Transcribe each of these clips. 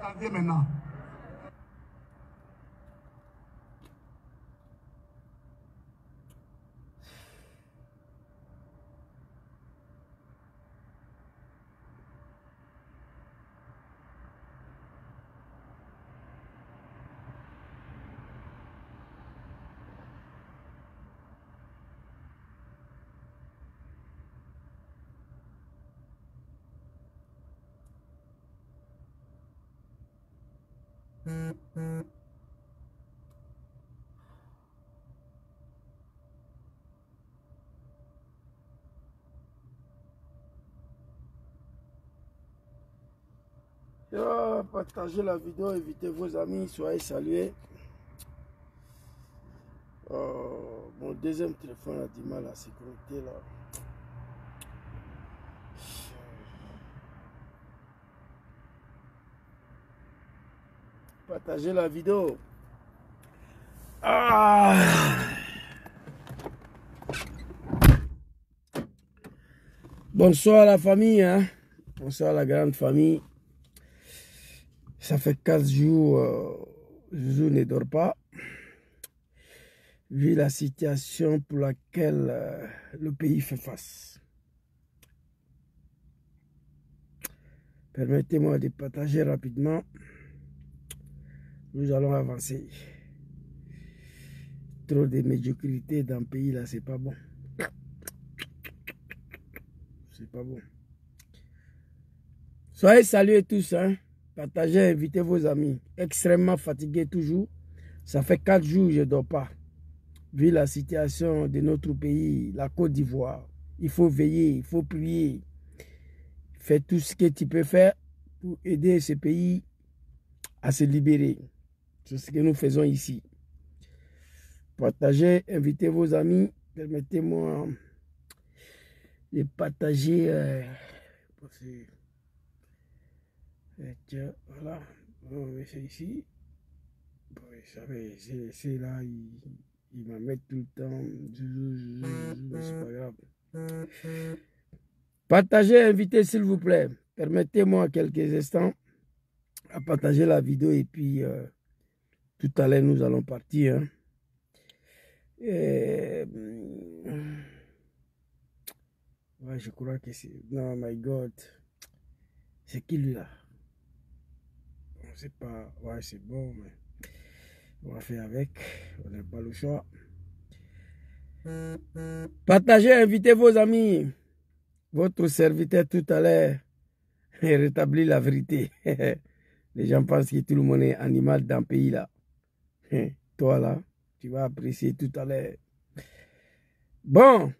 janvier maintenant. Partagez la vidéo, invitez vos amis, soyez salués. Mon deuxième téléphone a du mal à se connecter là. Partagez la vidéo. Bonsoir la famille, hein? Bonsoir la grande famille. Ça fait 4 jours, Zouzou ne dort pas. Vu la situation pour laquelle le pays fait face. Permettez-moi de partager rapidement. Nous allons avancer. Trop de médiocrité dans le pays là, c'est pas bon. C'est pas bon. Soyez salués tous, hein. Partagez, invitez vos amis. Extrêmement fatigué toujours. Ça fait 4 jours que je ne dors pas. Vu la situation de notre pays, la Côte d'Ivoire, il faut veiller, il faut prier. Fais tout ce que tu peux faire pour aider ce pays à se libérer. C'est ce que nous faisons ici. Partagez, invitez vos amis. Permettez-moi de partager. Tiens, voilà. C'est ici. Bon, vous savez, c'est là, il m'a mis tout le temps. C'est pas grave. Partagez, invitez s'il vous plaît. Permettez-moi quelques instants à partager la vidéo et puis tout à l'heure nous allons partir. Hein. Ouais, je crois que c'est... Non, my God. C'est qui lui là? On sait pas. Ouais, c'est bon, mais on va faire avec. On n'a pas le choix. Partagez, invitez vos amis. Votre serviteur tout à l'heure rétablit la vérité. Les gens pensent que tout le monde est animal dans le pays là. Toi là, tu vas apprécier tout à l'heure. Bon,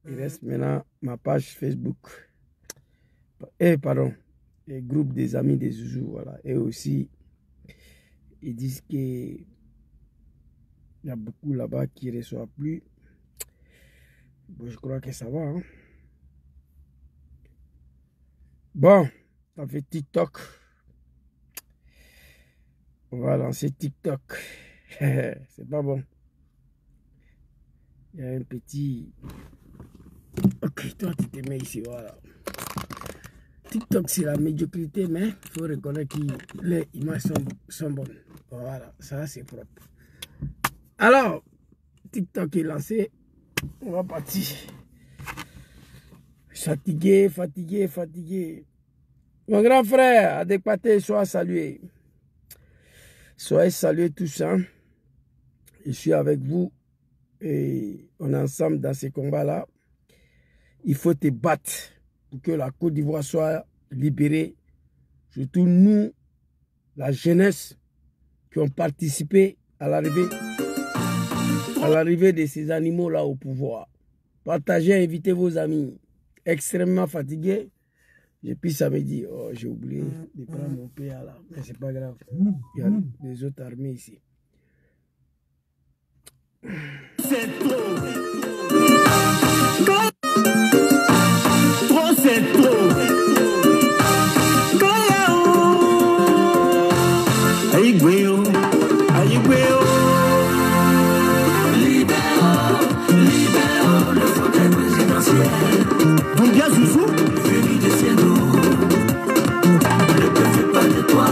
il reste maintenant ma page Facebook. Pardon, le groupe des amis des Zouzou, voilà. Et aussi, ils disent qu'il y a beaucoup là-bas qui ne reçoivent plus. Bon, je crois que ça va. Hein? Bon, ça fait TikTok. On va lancer TikTok. C'est pas bon. Il y a un petit... Ok, toi tu te mets ici, voilà. TikTok c'est la médiocrité, mais il faut reconnaître que les images sont bonnes. Voilà, ça c'est propre. Alors, TikTok est lancé. On va partir. Fatigué, fatigué, fatigué. Mon grand frère, Adekpate, sois salué. Soyez salués tous. Hein. Je suis avec vous. Et on est ensemble dans ces combats-là. Il faut te battre pour que la Côte d'Ivoire soit libérée. Surtout nous, la jeunesse, qui ont participé à l'arrivée de ces animaux-là au pouvoir. Partagez, invitez vos amis. Extrêmement fatigués. Depuis samedi, oh, j'ai oublié de prendre mon PA là. Mais c'est pas grave. Il y a des autres armées ici. C'est trop. Trop, c'est trop. Aïe-guéo, aïe-guéo. Libérons le fauteuil présidentiel. Bon bien, Zouzou. Venu de ciel, le peuple fait pas de toi.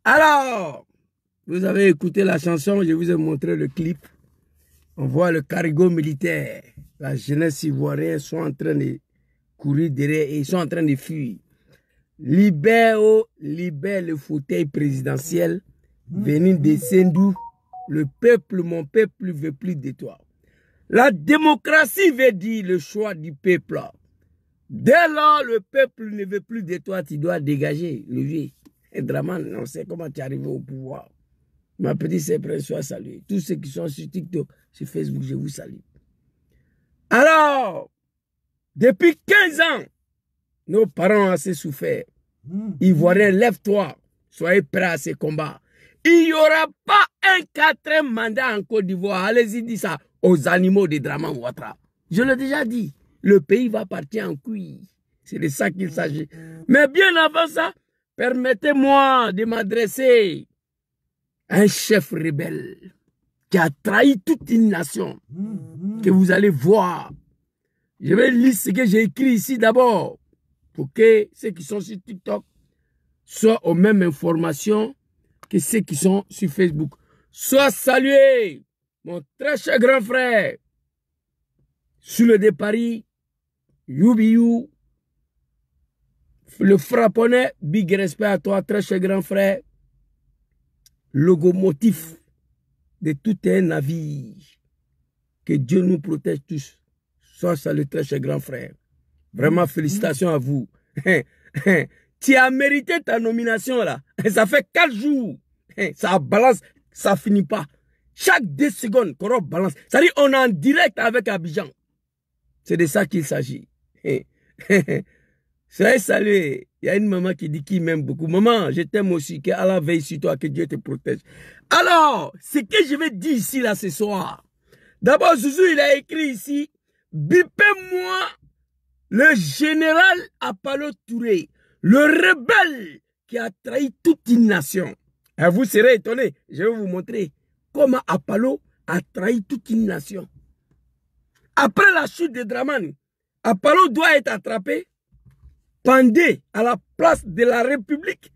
Alors, vous avez écouté la chanson, je vous ai montré le clip. On voit le cargo militaire. La jeunesse ivoirienne sont en train de courir derrière et ils sont en train de fuir. Libère le fauteuil présidentiel. Venir de Sendou. Le peuple, mon peuple, ne veut plus de toi. La démocratie veut dire le choix du peuple. Dès lors, le peuple ne veut plus de toi, tu dois dégager le vieux. Et Dramane, on sait comment tu es arrivé au pouvoir. Ma petite sœur, sois saluée. Tous ceux qui sont sur TikTok, sur Facebook, je vous salue. Alors, depuis 15 ans, nos parents ont assez souffert. Ivoiriens, lève-toi. Soyez prêts à ces combats. Il n'y aura pas un 4e mandat en Côte d'Ivoire. Allez-y, dis ça aux animaux de Dramane Ouattara. Je l'ai déjà dit. Le pays va partir en couille. C'est de ça qu'il s'agit. Mais bien avant ça, permettez-moi de m'adresser à un chef rebelle qui a trahi toute une nation, que vous allez voir. Je vais lire ce que j'ai écrit ici d'abord, pour que ceux qui sont sur TikTok soient aux mêmes informations que ceux qui sont sur Facebook. Sois salué, mon très cher grand frère, sur le de Paris, Youbiou, le frapponnet, big respect à toi, très cher grand frère, locomotif de tout un navire. Que Dieu nous protège tous. Sois salué, très cher grand frère. Vraiment, félicitations à vous. Tu as mérité ta nomination là. Ça fait 4 jours. Ça balance, ça finit pas. Chaque 2 secondes, qu'on balance. C'est-à-dire on est en direct avec Abidjan. C'est de ça qu'il s'agit. Soyez salué. Il y a une maman qui dit qu'il m'aime beaucoup. Maman, je t'aime aussi. Que Allah veille sur toi, que Dieu te protège. Alors, ce que je vais dire ici, là, ce soir. D'abord, Zouzou, il a écrit ici, bipez-moi le général Apollo Touré, le rebelle qui a trahi toute une nation. Et vous serez étonnés. Je vais vous montrer comment Apollo a trahi toute une nation. Après la chute de Dramane, Apollo doit être attrapé, pendu à la place de la République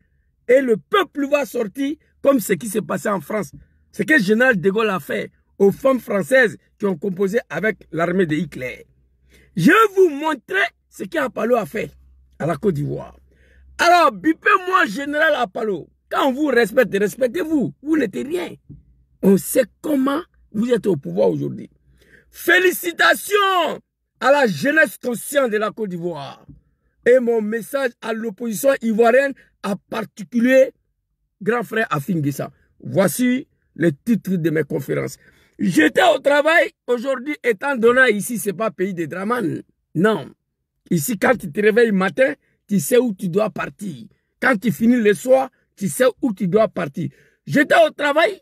et le peuple va sortir comme ce qui s'est passé en France. Ce que le général de Gaulle a fait aux femmes françaises qui ont composé avec l'armée de Hitler. Je vais vous montrer ce qu'Apollo a fait à la Côte d'Ivoire. Alors, bipez-moi général Apollo. Quand on vous respecte, respectez-vous. Vous n'êtes rien. On sait comment vous êtes au pouvoir aujourd'hui. Félicitations à la jeunesse consciente de la Côte d'Ivoire. Et mon message à l'opposition ivoirienne, en particulier, grand frère Afin Guessa. Voici le titre de mes conférences. J'étais au travail aujourd'hui, étant donné ici, ce n'est pas pays de Dramane. Non. Ici, quand tu te réveilles le matin, tu sais où tu dois partir. Quand tu finis le soir, tu sais où tu dois partir. J'étais au travail,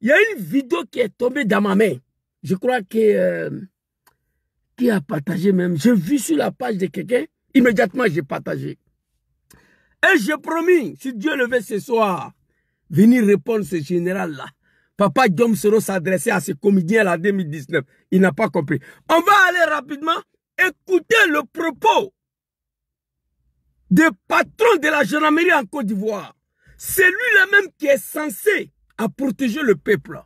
il y a une vidéo qui est tombée dans ma main. Je crois que... qui a partagé même. J'ai vu sur la page de quelqu'un, immédiatement j'ai partagé. Et j'ai promis, si Dieu le veut ce soir, venir répondre à ce général-là. Papa Guillaume Soro s'adressait à ce comédien-là en 2019. Il n'a pas compris. On va aller rapidement écouter le propos des patrons de la gendarmerie en Côte d'Ivoire. C'est lui-là même qui est censé à protéger le peuple.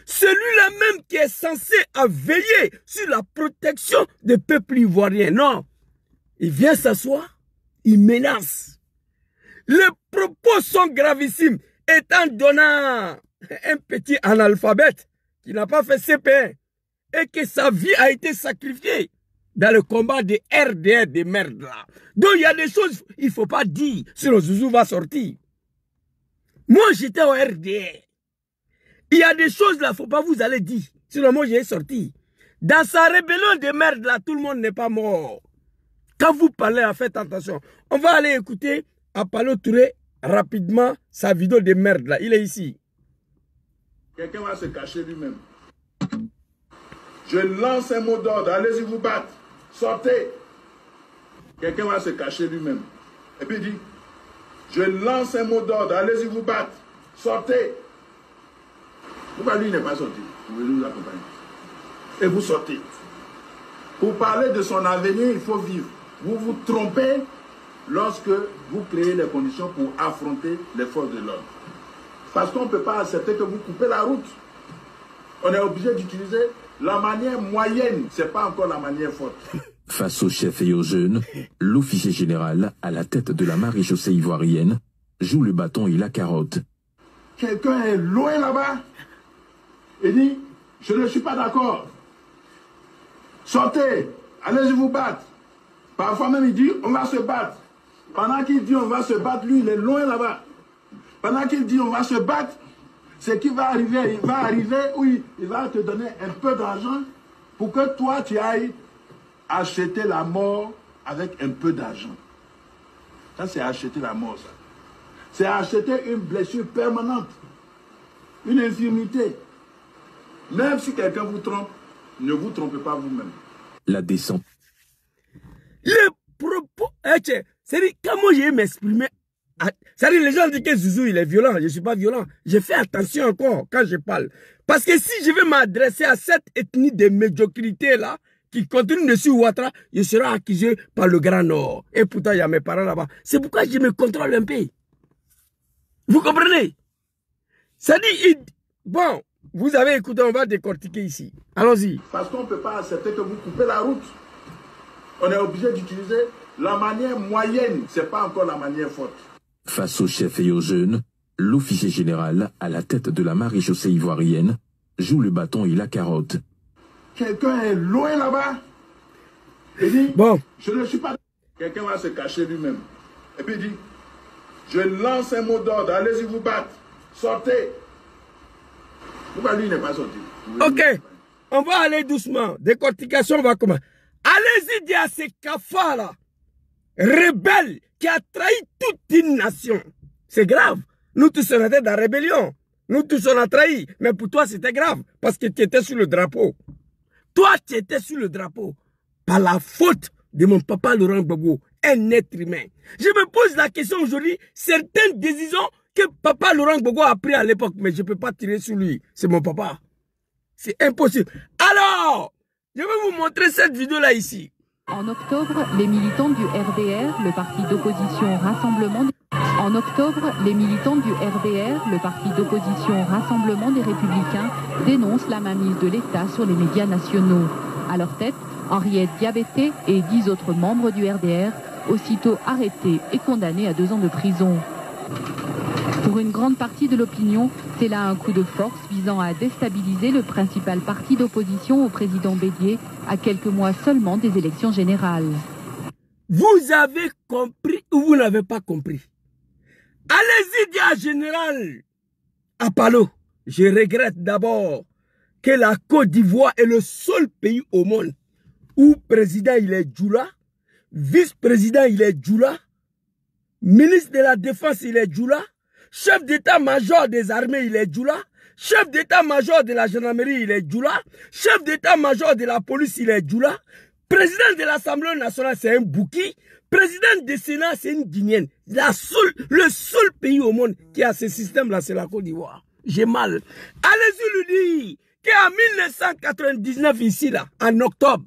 C'est lui-là même qui est censé à veiller sur la protection des peuples ivoiriens. Non. Il vient s'asseoir, il menace. Les propos sont gravissimes. Étant donné un petit analphabète qui n'a pas fait CP1 et que sa vie a été sacrifiée dans le combat de RDR de merde là. Donc il y a des choses il ne faut pas dire sinon Zouzou va sortir. Moi j'étais au RDR. Il y a des choses là, il ne faut pas vous aller dire. Sinon moi j'ai sorti. Dans sa rébellion de merde là, tout le monde n'est pas mort. Quand vous parlez, faites attention. On va aller écouter Apollo Touré rapidement sa vidéo de merde là. Il est ici. Quelqu'un va se cacher lui-même. Je lance un mot d'ordre. Allez-y vous battre. Sortez. Quelqu'un va se cacher lui-même. Et puis il dit, je lance un mot d'ordre. Allez-y vous battre. Sortez. Pourquoi lui n'est pas sorti? Vous pouvez nous accompagner. Et vous sortez. Pour parler de son avenir, il faut vivre. Vous vous trompez lorsque vous créez les conditions pour affronter les forces de l'ordre. Parce qu'on ne peut pas accepter que vous coupez la route. On est obligé d'utiliser la manière moyenne, ce n'est pas encore la manière forte. Face aux chefs et aux jeunes, l'officier général, à la tête de la maréchaussée ivoirienne, joue le bâton et la carotte. Quelqu'un est loin là-bas et dit, je ne suis pas d'accord. Sortez, allez-y vous battre. Parfois même il dit, on va se battre. Pendant qu'il dit, on va se battre, lui, il est loin là-bas. Pendant qu'il dit, on va se battre, c'est qu'il va arriver, oui, il va te donner un peu d'argent pour que toi, tu ailles acheter la mort avec un peu d'argent. Ça, c'est acheter la mort, ça. C'est acheter une blessure permanente, une infirmité. Même si quelqu'un vous trompe, ne vous trompez pas vous-même. La descente. Les propos, c'est-à-dire, comment j'ai m'exprimer, c'est-à-dire, les gens disent que Zouzou, il est violent. Je ne suis pas violent. Je fais attention encore quand je parle. Parce que si je vais m'adresser à cette ethnie de médiocrité-là, qui continue dessus Ouattara, je serai accusé par le Grand Nord. Et pourtant, il y a mes parents là-bas. C'est pourquoi je me contrôle un peu. Vous comprenez? C'est-à-dire, bon, vous avez écouté, on va décortiquer ici. Allons-y. Parce qu'on ne peut pas accepter que vous coupez la route. On est obligé d'utiliser la manière moyenne. Ce n'est pas encore la manière forte. Face aux chefs et aux jeunes, l'officier général, à la tête de la maréchaussée ivoirienne, joue le bâton et la carotte. Quelqu'un est loin là-bas et dit, bon, je ne suis pas... Quelqu'un va se cacher lui-même. Et puis il dit, je lance un mot d'ordre, allez-y vous battre, sortez. Pourquoi lui n'est pas sorti? Ok, on va aller doucement. Décortication va comment? Allez-y dire à ces cafards-là, rebelles, qui a trahi toute une nation. C'est grave. Nous tous on était dans la rébellion. Nous tous on a trahi. Mais pour toi c'était grave. Parce que tu étais sur le drapeau. Toi tu étais sur le drapeau. Par la faute de mon papa Laurent Gbagbo. Un être humain. Je me pose la question aujourd'hui. Certaines décisions que papa Laurent Gbagbo a prises à l'époque. Mais je ne peux pas tirer sur lui. C'est mon papa. C'est impossible. Alors, je vais vous montrer cette vidéo-là ici. En octobre, les militants du RDR, le parti d'opposition Rassemblement des Républicains, dénoncent la mainmise de l'État sur les médias nationaux. À leur tête, Henriette Diabaté et 10 autres membres du RDR, aussitôt arrêtés et condamnés à 2 ans de prison. Pour une grande partie de l'opinion, c'est là un coup de force visant à déstabiliser le principal parti d'opposition au président Bédié à quelques mois seulement des élections générales. Vous avez compris ou vous n'avez pas compris? Allez-y dire à Général Apalo, je regrette d'abord que la Côte d'Ivoire est le seul pays au monde où président il est Djoula, vice-président il est Djoula, ministre de la Défense il est Djoula, chef d'état-major des armées, il est Djoula. Chef d'état-major de la gendarmerie, il est Djoula. Chef d'état-major de la police, il est Djoula. Président de l'Assemblée nationale, c'est un Bouki. Président du Sénat, c'est une Guinéenne. Le seul pays au monde qui a ce système-là, c'est la Côte d'Ivoire. J'ai mal. Allez-y lui dire qu'en 1999, ici, là, en octobre,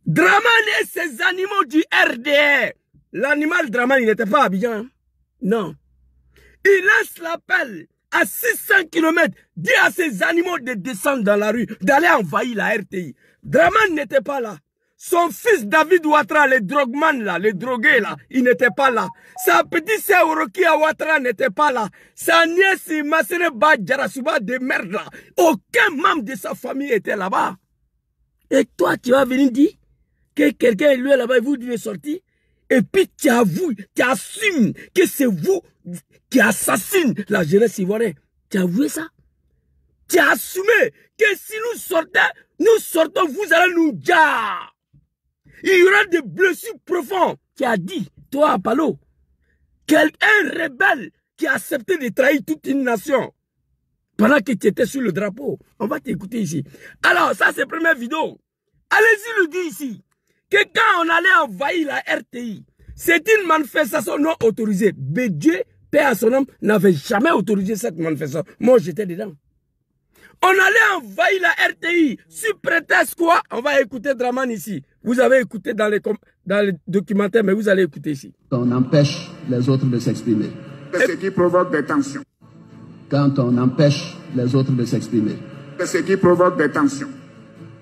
Dramane et ses animaux du RDR. L'animal Dramane, il n'était pas à Abidjan. Hein? Non. Il lance l'appel à 600 km, dit à ses animaux de descendre dans la rue, d'aller envahir la RTI. Dramane n'était pas là. Son fils David Ouattara, le drogueman là, le drogué là, il n'était pas là. Sa petite sœur Orokia Ouattara n'était pas là. Sa nièce Massene Badjarasuba de merde là. Aucun membre de sa famille était là-bas. Et toi, tu vas venir dire que quelqu'un est lui là-bas et vous dites sorti. Et puis tu avoues, tu assumes que c'est vous qui assassinez la jeunesse ivoirienne. Tu as avoué ça? Tu as assumé que si nous sortons, vous allez nous dire. Il y aura des blessures profondes. Tu as dit, toi Apalo, un rebelle qui a accepté de trahir toute une nation pendant que tu étais sur le drapeau. On va t'écouter ici. Alors, ça c'est la première vidéo. Allez-y le dire ici. Que quand on allait envahir la RTI, c'est une manifestation non autorisée. Bédié, paix à son homme, n'avait jamais autorisé cette manifestation. Moi, j'étais dedans. On allait envahir la RTI. Sur prétexte quoi? On va écouter Dramane ici. Vous avez écouté dans les documentaires, mais vous allez écouter ici. On empêche les autres de s'exprimer. C'est ce qui provoque des tensions. Quand on empêche les autres de s'exprimer. C'est ce qui provoque des tensions.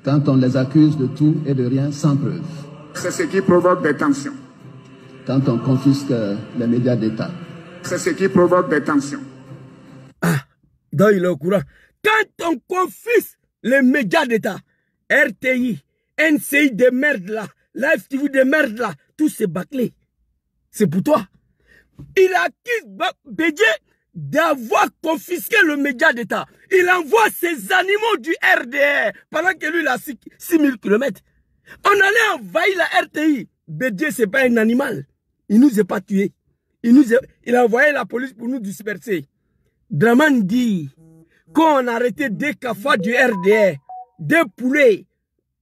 Quand on les accuse de tout et de rien sans preuve. C'est ce qui provoque des tensions. Quand on confisque les médias d'État. C'est ce qui provoque des tensions. Ah, donc il est au courant. Quand on confisque les médias d'État, RTI, NCI de merde là, Live TV de merde là, tout c'est bâclé. C'est pour toi. Il accuse Bédié d'avoir confisqué le média d'État. Il envoie ses animaux du RDR pendant que lui il a 6000 km. On allait envahir la RTI. Bédié c'est pas un animal. Il nous a pas tués. Il a envoyé la police pour nous disperser. Draman dit qu'on a arrêté des cafards du RDR, des poulets.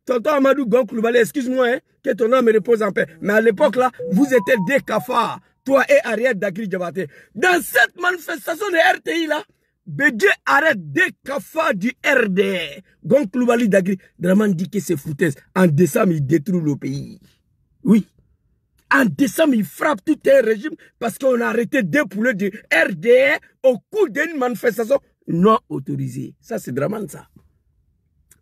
Tonton Amadou Gonkloubali, excuse-moi, hein, que ton nom me repose en paix. Mais à l'époque là, vous étiez des cafards. Toi et Ariel Dagri Diabaté. Dans cette manifestation de RTI là, Bédié arrête des cafards du RDR. Gonkloubali Dagri. Draman dit que c'est foutaise. En décembre, il détruit le pays. Oui. En décembre, il frappe tout un régime parce qu'on a arrêté des poulets du RDR au cours d'une manifestation non autorisée. Ça, c'est Draman, ça.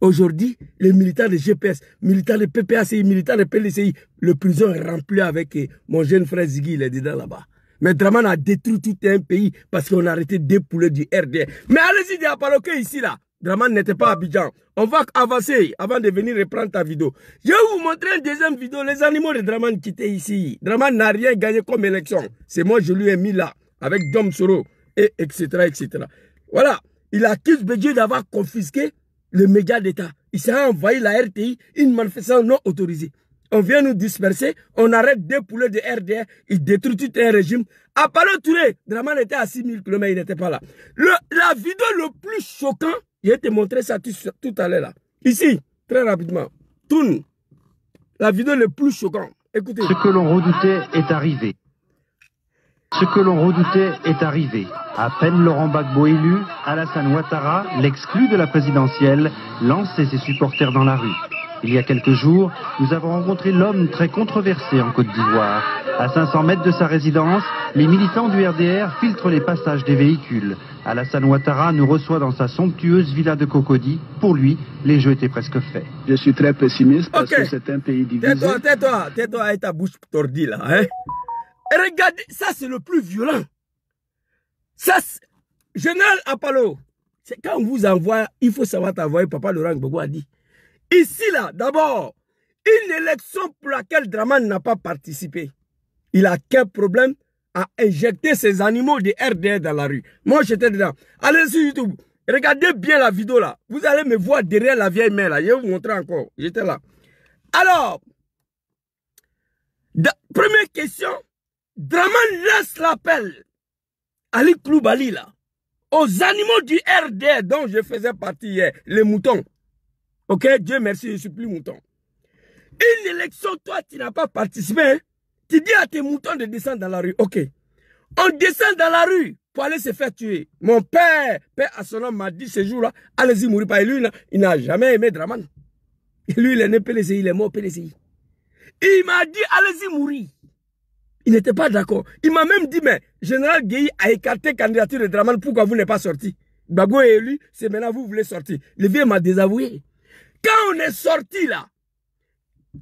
Aujourd'hui, les militants de GPS, militants de PPACI, militants de PLCI, le prison est rempli avec mon jeune frère Ziggy, il est dedans là-bas. Mais Draman a détruit tout un pays parce qu'on a arrêté des poulets du RDR. Mais allez-y, Diapaloke ici, là. Draman n'était pas à Abidjan. On va avancer avant de venir reprendre ta vidéo. Je vais vous montrer une deuxième vidéo. Les animaux de Draman qui étaient ici. Draman n'a rien gagné comme élection. C'est moi, je lui ai mis là, avec Dom Soro, et etc., etc. Voilà. Il accuse Bédié d'avoir confisqué les médias d'État. Il s'est envahi la RTI, une manifestation non autorisée. On vient nous disperser, on arrête des poulets de RDR, il détruit tout un régime. À Palo Touré, Draman était à 6000 km, il n'était pas là. La vidéo le plus choquant, je vais te montrer ça tout à l'heure là. Ici, très rapidement. Tourne. La vidéo le plus choquant. Écoutez. Ce que l'on redoutait est arrivé. Ce que l'on redoutait est arrivé. À peine Laurent Gbagbo élu, Alassane Ouattara, l'exclu de la présidentielle, lançait ses supporters dans la rue. Il y a quelques jours, nous avons rencontré l'homme très controversé en Côte d'Ivoire. À 500 mètres de sa résidence, les militants du RDR filtrent les passages des véhicules. Alassane Ouattara nous reçoit dans sa somptueuse villa de Cocody. Pour lui, les jeux étaient presque faits. Je suis très pessimiste parce que c'est un pays divisé. Tais-toi avec ta bouche tordue là. Hein? Et regardez, ça c'est le plus violent. Ça, Général Apalo, c'est quand on vous envoie, il faut savoir t'envoyer, Papa Laurent Gbagbo a dit. Ici là, d'abord, une élection pour laquelle Draman n'a pas participé. Il a quel problème à injecter ces animaux de RDR dans la rue. Moi j'étais dedans. Allez sur YouTube, regardez bien la vidéo là. Vous allez me voir derrière la vieille mère là. Je vais vous montrer encore. J'étais là. Alors, première question. Draman laisse l'appel Ali Koulibaly là, aux animaux du RDR dont je faisais partie hier, les moutons. Ok, Dieu merci, je ne suis plus mouton. Une élection, toi, tu n'as pas participé. Hein? Tu dis à tes moutons de descendre dans la rue. Ok. On descend dans la rue pour aller se faire tuer. Mon père à son nom, m'a dit ce jour-là, allez-y mourir. Pas. Et lui, il n'a jamais aimé Draman. Et lui, il est né PLCI, il est mort PLCI. Il m'a dit, allez-y mourir. Il n'était pas d'accord. Il m'a même dit, mais Général Gueye a écarté la candidature de Draman, pourquoi vous n'êtes pas sorti? Gbagbo est élu, c'est maintenant vous voulez sortir. Le vieux m'a désavoué. Quand on est sorti là,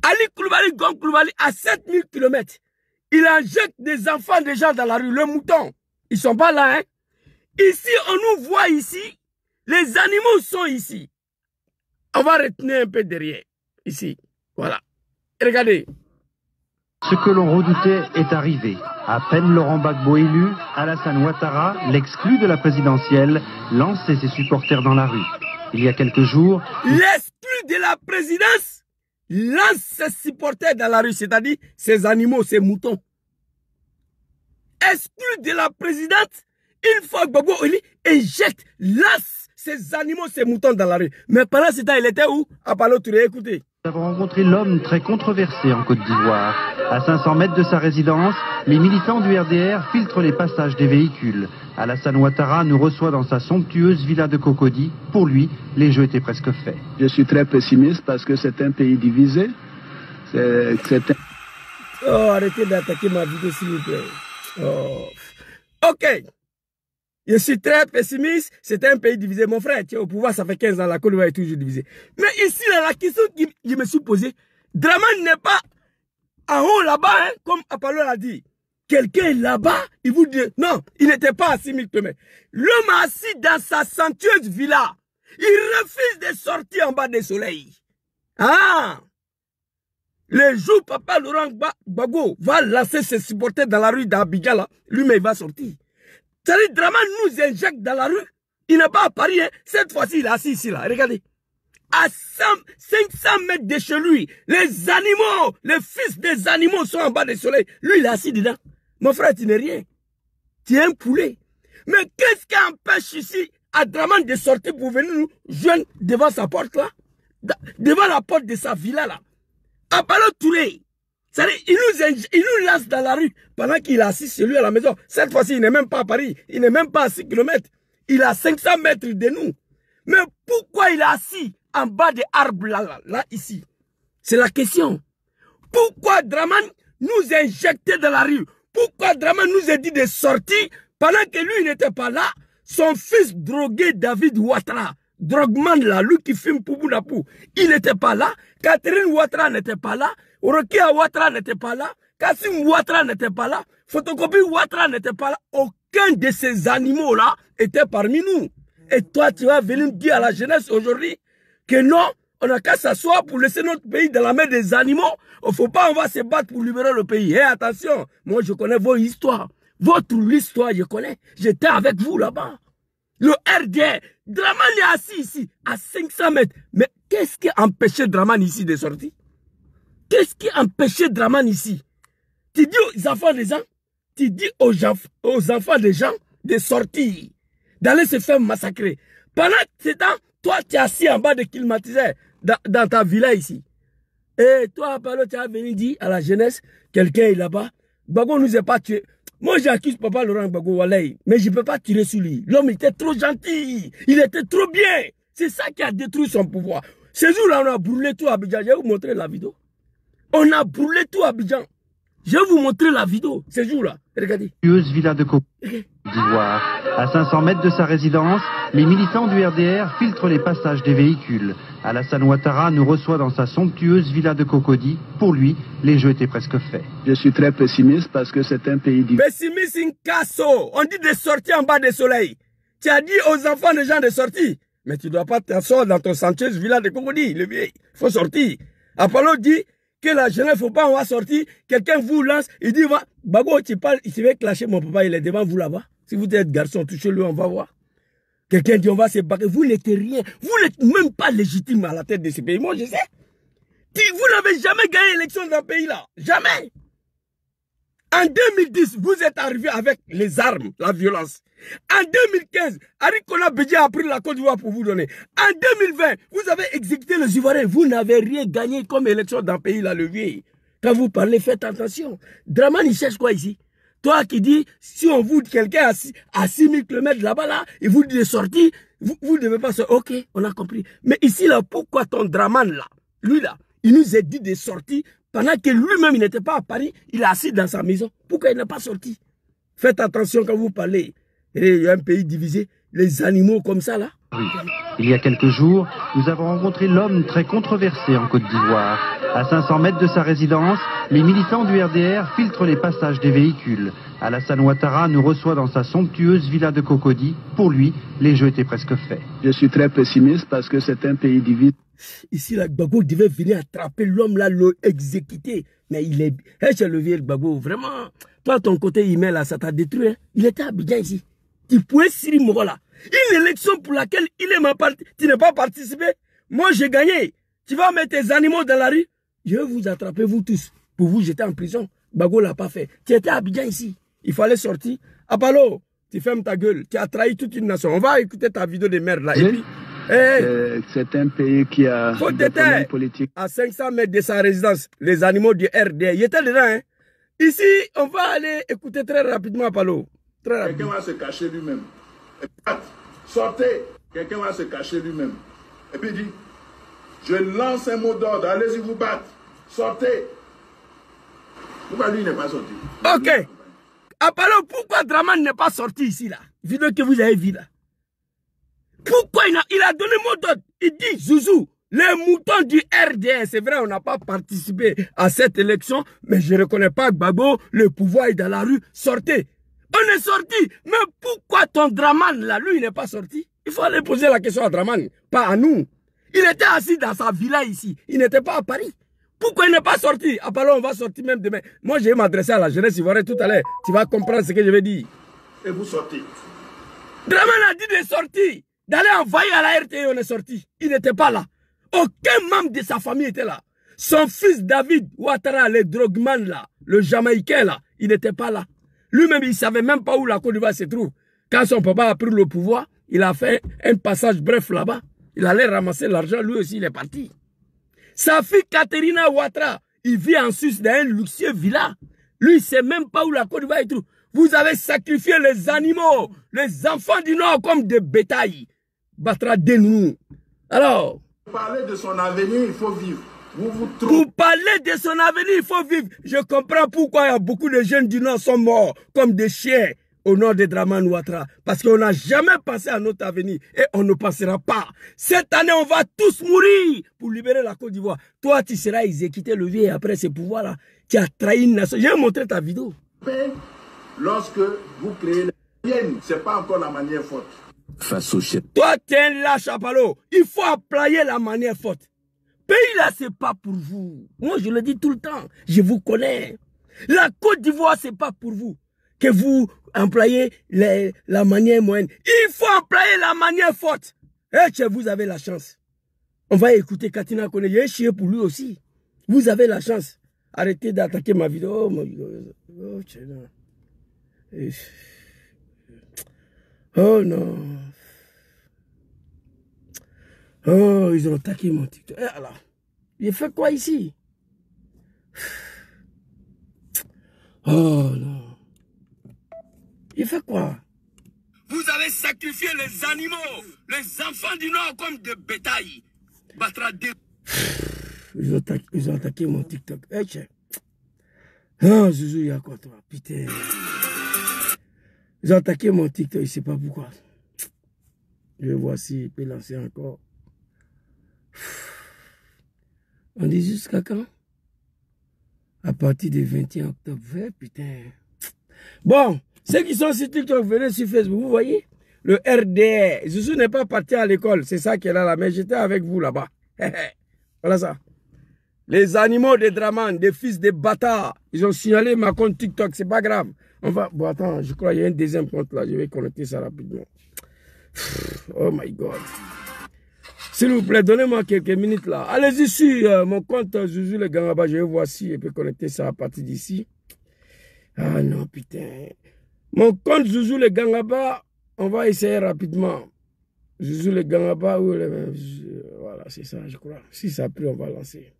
Ali Koulibaly, Gonkloubali, à 7000 km, il injecte des enfants des gens dans la rue, le mouton. Ils sont pas là, hein. Ici, on nous voit ici, les animaux sont ici. On va retenir un peu derrière, ici. Voilà. Et regardez. Ce que l'on redoutait est arrivé. À peine Laurent Gbagbo élu, Alassane Ouattara, l'exclu de la présidentielle, lançait ses supporters dans la rue. Il y a quelques jours... L'exclu de la présidence lance ses supporters dans la rue, c'est-à-dire ses animaux, ses moutons. Exclu de la présidente, une fois que Gbagbo éjecte, lance ses animaux, ses moutons dans la rue. Mais pendant ce temps, il était où? À Palo Touré, écoutez. Nous avons rencontré l'homme très controversé en Côte d'Ivoire. À 500 mètres de sa résidence, les militants du RDR filtrent les passages des véhicules. Alassane Ouattara nous reçoit dans sa somptueuse villa de Cocody. Pour lui, les jeux étaient presque faits. Je suis très pessimiste parce que c'est un pays divisé. C'est Oh, arrêtez d'attaquer ma vidéo, s'il vous plaît. Oh. Ok. Je suis très pessimiste. C'est un pays divisé. Mon frère, tu es au pouvoir, ça fait 15 ans. La Côte d'Ivoire est toujours divisée. Mais ici, là, la question que je me suis posée, Dramane n'est pas en haut là-bas, hein, comme Apollo l'a dit. Quelqu'un est là-bas, il vous dit, non, il n'était pas à 6000 km. L'homme assis dans sa somptueuse villa. Il refuse de sortir en bas du soleil. Ah! Le jour Papa Laurent Gbagbo va lancer ses supporters dans la rue d'Abidjan, là, lui-même il va sortir. C'est-à-dire, Dramane nous injecte dans la rue. Il n'est pas à Paris, hein. Cette fois-ci, il est assis ici, là. Regardez. À 500 mètres de chez lui, les animaux, les fils des animaux sont en bas du soleil. Lui, il est assis dedans. Mon frère, tu n'es rien. Tu es un poulet. Mais qu'est-ce qui empêche ici à Dramane de sortir pour venir nous joindre devant sa porte, là? Devant la porte de sa villa, là. Apollo Touré. C'est-à-dire, il nous lance dans la rue pendant qu'il est assis chez lui à la maison. Cette fois-ci, il n'est même pas à Paris. Il n'est même pas à 6 km. Il est à 500 mètres de nous. Mais pourquoi il est assis en bas des arbres là, ici? C'est la question. Pourquoi Dramane nous a injectés dans la rue? Pourquoi Dramane nous a dit de sortir pendant que lui n'était pas là? Son fils drogué David Ouattara, drogueman là, lui qui fume Poubou Napou, il n'était pas là. Catherine Ouattara n'était pas là. Rokia Ouattara n'était pas là. Kassim Ouattara n'était pas là. Photocopie Ouattara n'était pas là. Aucun de ces animaux-là était parmi nous. Et toi, tu vas venir dire à la jeunesse aujourd'hui que non, on n'a qu'à s'asseoir pour laisser notre pays dans la main des animaux. Il ne faut pas, on va se battre pour libérer le pays. Et attention, moi je connais vos histoires. Votre histoire, je connais. J'étais avec vous là-bas. Le RDR, Dramane est assis ici, à 500 mètres. Mais qu'est-ce qui empêchait Dramane ici de sortir? Qu'est-ce qui empêchait Dramane ici? Tu dis aux enfants des gens, tu dis aux enfants des gens de sortir, d'aller se faire massacrer. Pendant ce temps, toi, tu es assis en bas de climatiseur dans ta villa ici. Et toi, Apollo, tu as venu dire à la jeunesse, quelqu'un est là-bas, Gbagbo nous a pas tués. Moi, j'accuse Papa Laurent Gbagbo, Walay, mais je ne peux pas tirer sur lui. L'homme était trop gentil, il était trop bien. C'est ça qui a détruit son pouvoir. Ce jour-là, on a brûlé tout Abidjan. Je vais vous montrer la vidéo. On a brûlé tout Abidjan. Je vais vous montrer la vidéo, ce jour-là. Regardez. Villa de Côte d'Ivoire. À 500 mètres de sa résidence, les militants du RDR filtrent les passages des véhicules. Alassane Ouattara nous reçoit dans sa somptueuse villa de Cocody. Pour lui, les jeux étaient presque faits. Je suis très pessimiste parce que c'est un pays divisé. Pessimiste in casso. On dit de sortir en bas du soleil. Tu as dit aux enfants des gens de sortir. Mais tu ne dois pas t'asseoir dans ton somptueuse villa de Cocody, le vieil. Il faut sortir. Apollo dit que la jeunesse, il ne faut pas, on va sortir. Quelqu'un vous lance, il dit, Gbagbo, tu parles, il se fait clasher, mon papa, il est devant vous là-bas. Si vous êtes garçon, touchez-le, on va voir. Quelqu'un dit, on va se battre. Vous n'êtes rien. Vous n'êtes même pas légitime à la tête de ce pays. Moi, je sais. Vous n'avez jamais gagné l'élection dans ce pays-là. Jamais. En 2010, vous êtes arrivé avec les armes, la violence. En 2015, Henri Konan Bédié a pris la Côte d'Ivoire pour vous donner. En 2020, vous avez exécuté les Ivoiriens. Vous n'avez rien gagné comme élection dans le pays, là, le vieux. Quand vous parlez, faites attention. Dramane, il cherche quoi ici? Toi qui dis, si on vous dit quelqu'un à 6000 km là-bas, là, et vous dit de sortir, vous ne devez pas sortir. Ok, on a compris. Mais ici, là, pourquoi ton Dramane, là, lui, là, il nous a dit de sortir pendant que lui-même, il n'était pas à Paris, il est assis dans sa maison. Pourquoi il n'est pas sorti? Faites attention quand vous parlez. Et il y a un pays divisé, les animaux comme ça, là. Oui. Il y a quelques jours, nous avons rencontré l'homme très controversé en Côte d'Ivoire. À 500 mètres de sa résidence, les militants du RDR filtrent les passages des véhicules. Alassane Ouattara nous reçoit dans sa somptueuse villa de Cocody. Pour lui, les jeux étaient presque faits. Je suis très pessimiste parce que c'est un pays divisé. Ici, là, Gbagbo devait venir attraper l'homme, là, le exécuter. Mais il est... c'est le vieux Gbagbo, vraiment. Toi, ton côté email, là, ça t'a détruit. Hein? Il était à Abidjan ici. Tu pouvais Siri Morola. Une élection pour laquelle tu n'as pas participé. Moi, j'ai gagné. Tu vas mettre tes animaux dans la rue. Je vais vous attraper, vous tous. Pour vous, j'étais en prison. Gbagbo ne l'a pas fait. Tu étais à Abidjan ici. Il fallait sortir. Apollo, tu fermes ta gueule. Tu as trahi toute une nation. On va écouter ta vidéo de merde là. Et puis, c'est un pays qui a des problèmes politiques. À 500 mètres de sa résidence, les animaux du RDR. Il était dedans. Hein? Ici, on va aller écouter très rapidement Apollo. Quelqu'un va se cacher lui-même. Sortez. Quelqu'un va se cacher lui-même. Et puis il dit, je lance un mot d'ordre. Allez-y vous battre. Sortez. Pourquoi lui n'est pas sorti? Ok. Apollo, pourquoi Draman n'est pas sorti ici là? Vidéo que vous avez vu là. Pourquoi il a donné mot d'ordre? Il dit, Zouzou, les moutons du RDR, c'est vrai, on n'a pas participé à cette élection, mais je ne reconnais pas Gbagbo, le pouvoir est dans la rue, sortez. On est sorti, mais pourquoi ton Draman là, lui, il n'est pas sorti? Il faut aller poser la question à Draman, pas à nous. Il était assis dans sa villa ici, il n'était pas à Paris. Pourquoi il n'est pas sorti? Apollo, on va sortir même demain. Moi, je vais m'adresser à la jeunesse ivoirienne tout à l'heure. Tu vas comprendre ce que je vais dire. Et vous sortez. Draman a dit de sortir, d'aller envoyer à la RTE, on est sorti. Il n'était pas là. Aucun membre de sa famille était là. Son fils David Ouattara, le drogueman là, le Jamaïcain là, il n'était pas là. Lui-même, il ne savait même pas où la Côte d'Ivoire se trouve. Quand son papa a pris le pouvoir, il a fait un passage bref là-bas. Il allait ramasser l'argent, lui aussi, il est parti. Sa fille Katerina Ouattara, il vit en Suisse dans un luxueux villa. Lui, il ne sait même pas où la Côte d'Ivoire se trouve. Vous avez sacrifié les animaux, les enfants du Nord comme des bétails. Batra Denou. Alors, Pour parler de son avenir, il faut vivre. Pour parler de son avenir, il faut vivre. Je comprends pourquoi il y a beaucoup de jeunes du Nord sont morts comme des chiens au nord de Draman Ouattara. Parce qu'on n'a jamais pensé à notre avenir et on ne pensera pas. Cette année, on va tous mourir pour libérer la Côte d'Ivoire. Toi, tu seras exécuté le vieux après ce pouvoir-là. Tu as trahi une nation. J'ai montré ta vidéo. Lorsque vous créez la haine, ce n'est pas encore la manière forte. Face au chef. Toi, tu es un lâche, Apollo. Il faut employer la manière forte. Pays là, c'est pas pour vous. Moi, je le dis tout le temps. Je vous connais. La Côte d'Ivoire, c'est pas pour vous. Que vous employez la manière moyenne. Il faut employer la manière forte. Et vous avez la chance. On va écouter Katina Kone. Il y a un chien pour lui aussi. Vous avez la chance. Arrêtez d'attaquer ma vidéo. Oh non. Oh, ils ont attaqué mon TikTok. Eh, alors, il fait quoi ici? Oh non. Il fait quoi? Vous avez sacrifié les animaux, les enfants du Nord comme des bétails. Ils ont attaqué mon TikTok. Eh, tiens. Non, Zouzou, il y a quoi toi? Putain. Ils ont attaqué mon TikTok, je ne sais pas pourquoi. Je vais voir s'il peut lancer encore. On dit jusqu'à quand? À partir du 21 octobre. Putain. Bon, ceux qui sont sur TikTok, venez sur Facebook. Vous voyez? Le RDR. Zouzou n'est pas parti à l'école. C'est ça qui est là. Mais j'étais avec vous là-bas. Voilà ça. Les animaux des Draman, des fils des bâtards. Ils ont signalé ma compte TikTok. C'est pas grave. On va. Bon, attends, je crois qu'il y a un deuxième compte là. Je vais connecter ça rapidement. Oh my God. S'il vous plaît, donnez-moi quelques minutes là. Allez-y sur mon compte Zouzou le Gangaba. Je vais voir si je peux connecter ça à partir d'ici. Ah non, putain. Mon compte Zouzou le Gangaba, on va essayer rapidement. Zouzou le Gangaba, voilà, c'est ça, je crois. Si ça a pris, on va lancer.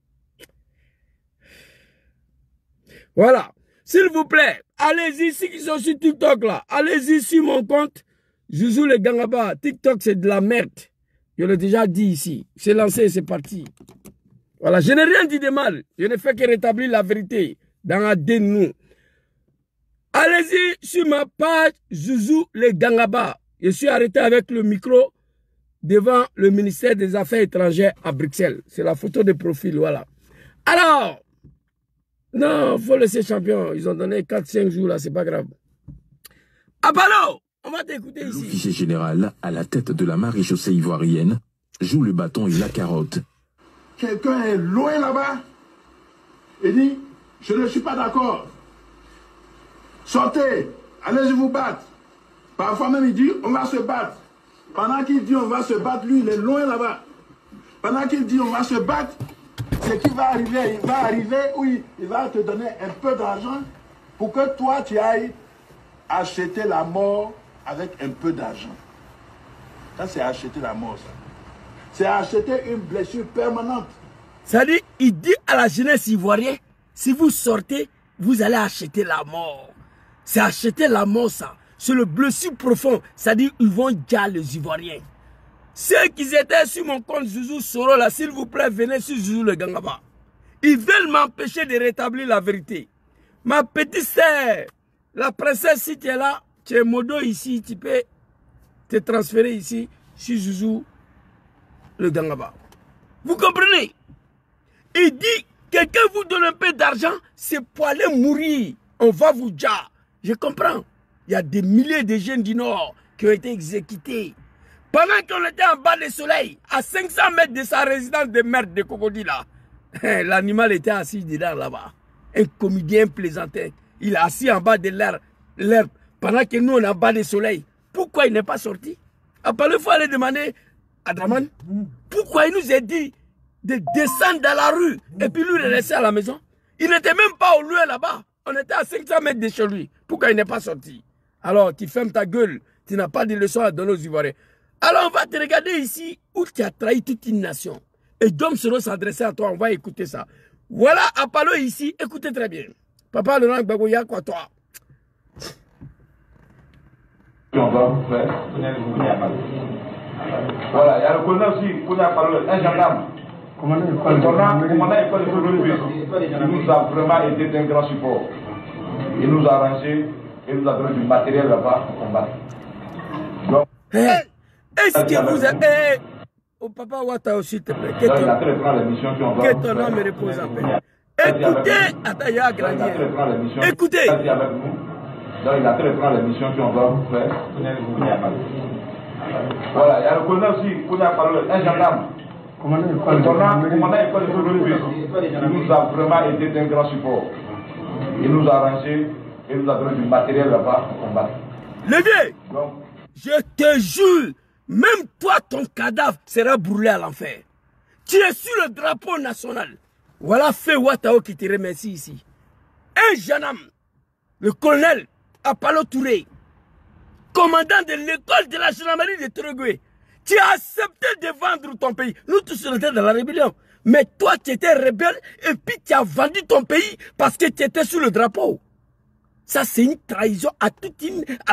Voilà. S'il vous plaît, allez-y, ceux qui sont sur TikTok là. Allez-y sur mon compte Zouzou le Gangaba. TikTok, c'est de la merde. Je l'ai déjà dit ici. C'est lancé, c'est parti. Voilà, je n'ai rien dit de mal. Je ne fais que rétablir la vérité dans la dénou. Allez-y sur ma page Zouzou le Gangaba. Je suis arrêté avec le micro devant le ministère des Affaires étrangères à Bruxelles. C'est la photo de profil, voilà. Alors, non, il faut laisser champion. Ils ont donné 4-5 jours là, c'est pas grave. Apollo! On va t'écouter ici. L'officier général, à la tête de la maréchaussée ivoirienne, joue le bâton et la carotte. Quelqu'un est loin là-bas et dit, je ne suis pas d'accord. Sortez, allez vous battre. Parfois même il dit, on va se battre. Pendant qu'il dit, on va se battre, lui, il est loin là-bas. Pendant qu'il dit, on va se battre, c'est qu'il va arriver, oui, il va te donner un peu d'argent pour que toi, tu ailles acheter la mort avec un peu d'argent. Ça, c'est acheter la mort, ça. C'est acheter une blessure permanente. C'est-à-dire, il dit à la jeunesse ivoirienne, si vous sortez, vous allez acheter la mort. C'est acheter la mort, ça. C'est le blessure profond. C'est-à-dire, ils vont dire les Ivoiriens. Ceux qui étaient sur mon compte Zouzou Soro, là, s'il vous plaît, venez sur Zouzou le Gangaba. Ils veulent m'empêcher de rétablir la vérité. Ma petite sœur, la princesse, si tu es là, tu es modo ici, tu peux te transférer ici, chez Zouzou, le Gangaba. Vous comprenez? Il dit, quelqu'un vous donne un peu d'argent, c'est pour aller mourir. On va vous dire. Je comprends. Il y a des milliers de jeunes du Nord qui ont été exécutés. Pendant qu'on était en bas du soleil, à 500 mètres de sa résidence de merde de Cocody là, l'animal était assis dedans là-bas. Un comédien plaisantin. Il est assis en bas de l'herbe. Pendant que nous on est en bas du soleil. Pourquoi il n'est pas sorti? Après, il faut aller demander à Draman. Pourquoi il nous a dit de descendre dans la rue et puis lui de rester à la maison? Il n'était même pas au lieu là-bas. On était à 500 mètres de chez lui. Pourquoi il n'est pas sorti? Alors, tu fermes ta gueule. Tu n'as pas de leçons à donner aux Ivoiriens. Alors, on va te regarder ici où tu as trahi toute une nation. Et Dom Soro s'adresser à toi. On va écouter ça. Voilà, Apollo ici. Écoutez très bien. Papa Laurent Gbagbo, il y a quoi toi? Voilà, il y a le colonel aussi, qu'on a parlé, un gendarme. Commandant école de police, il nous a vraiment été d'un grand support. Il nous a arrangé, il nous a donné du matériel là-bas pour combattre. Donc, est-ce que vous avez... Oh papa Ouattara aussi, s'il te plaît. Que ton âme me repose en paix. Écoutez, attends, il y a un grand. Écoutez. Donc il a fait prendre les missions qu'on doit vous faire. Voilà, il y a le colonel aussi, qu'on a parlé, un gendarme. Commandant école de police, il nous a vraiment été d'un grand support. Il nous a arrangé, il nous a donné du matériel là-bas pour combattre. Le vieux, je te jure, même toi, ton cadavre sera brûlé à l'enfer. Tu es sur le drapeau national. Voilà fait Ouattara qui te remercie ici. Un jeune homme, le colonel Apollo Touré, commandant de l'école de la gendarmerie de Torogwe, tu as accepté de vendre ton pays. Nous tous on était dans la rébellion. Mais toi, tu étais rebelle et puis tu as vendu ton pays parce que tu étais sur le drapeau. Ça, c'est une trahison à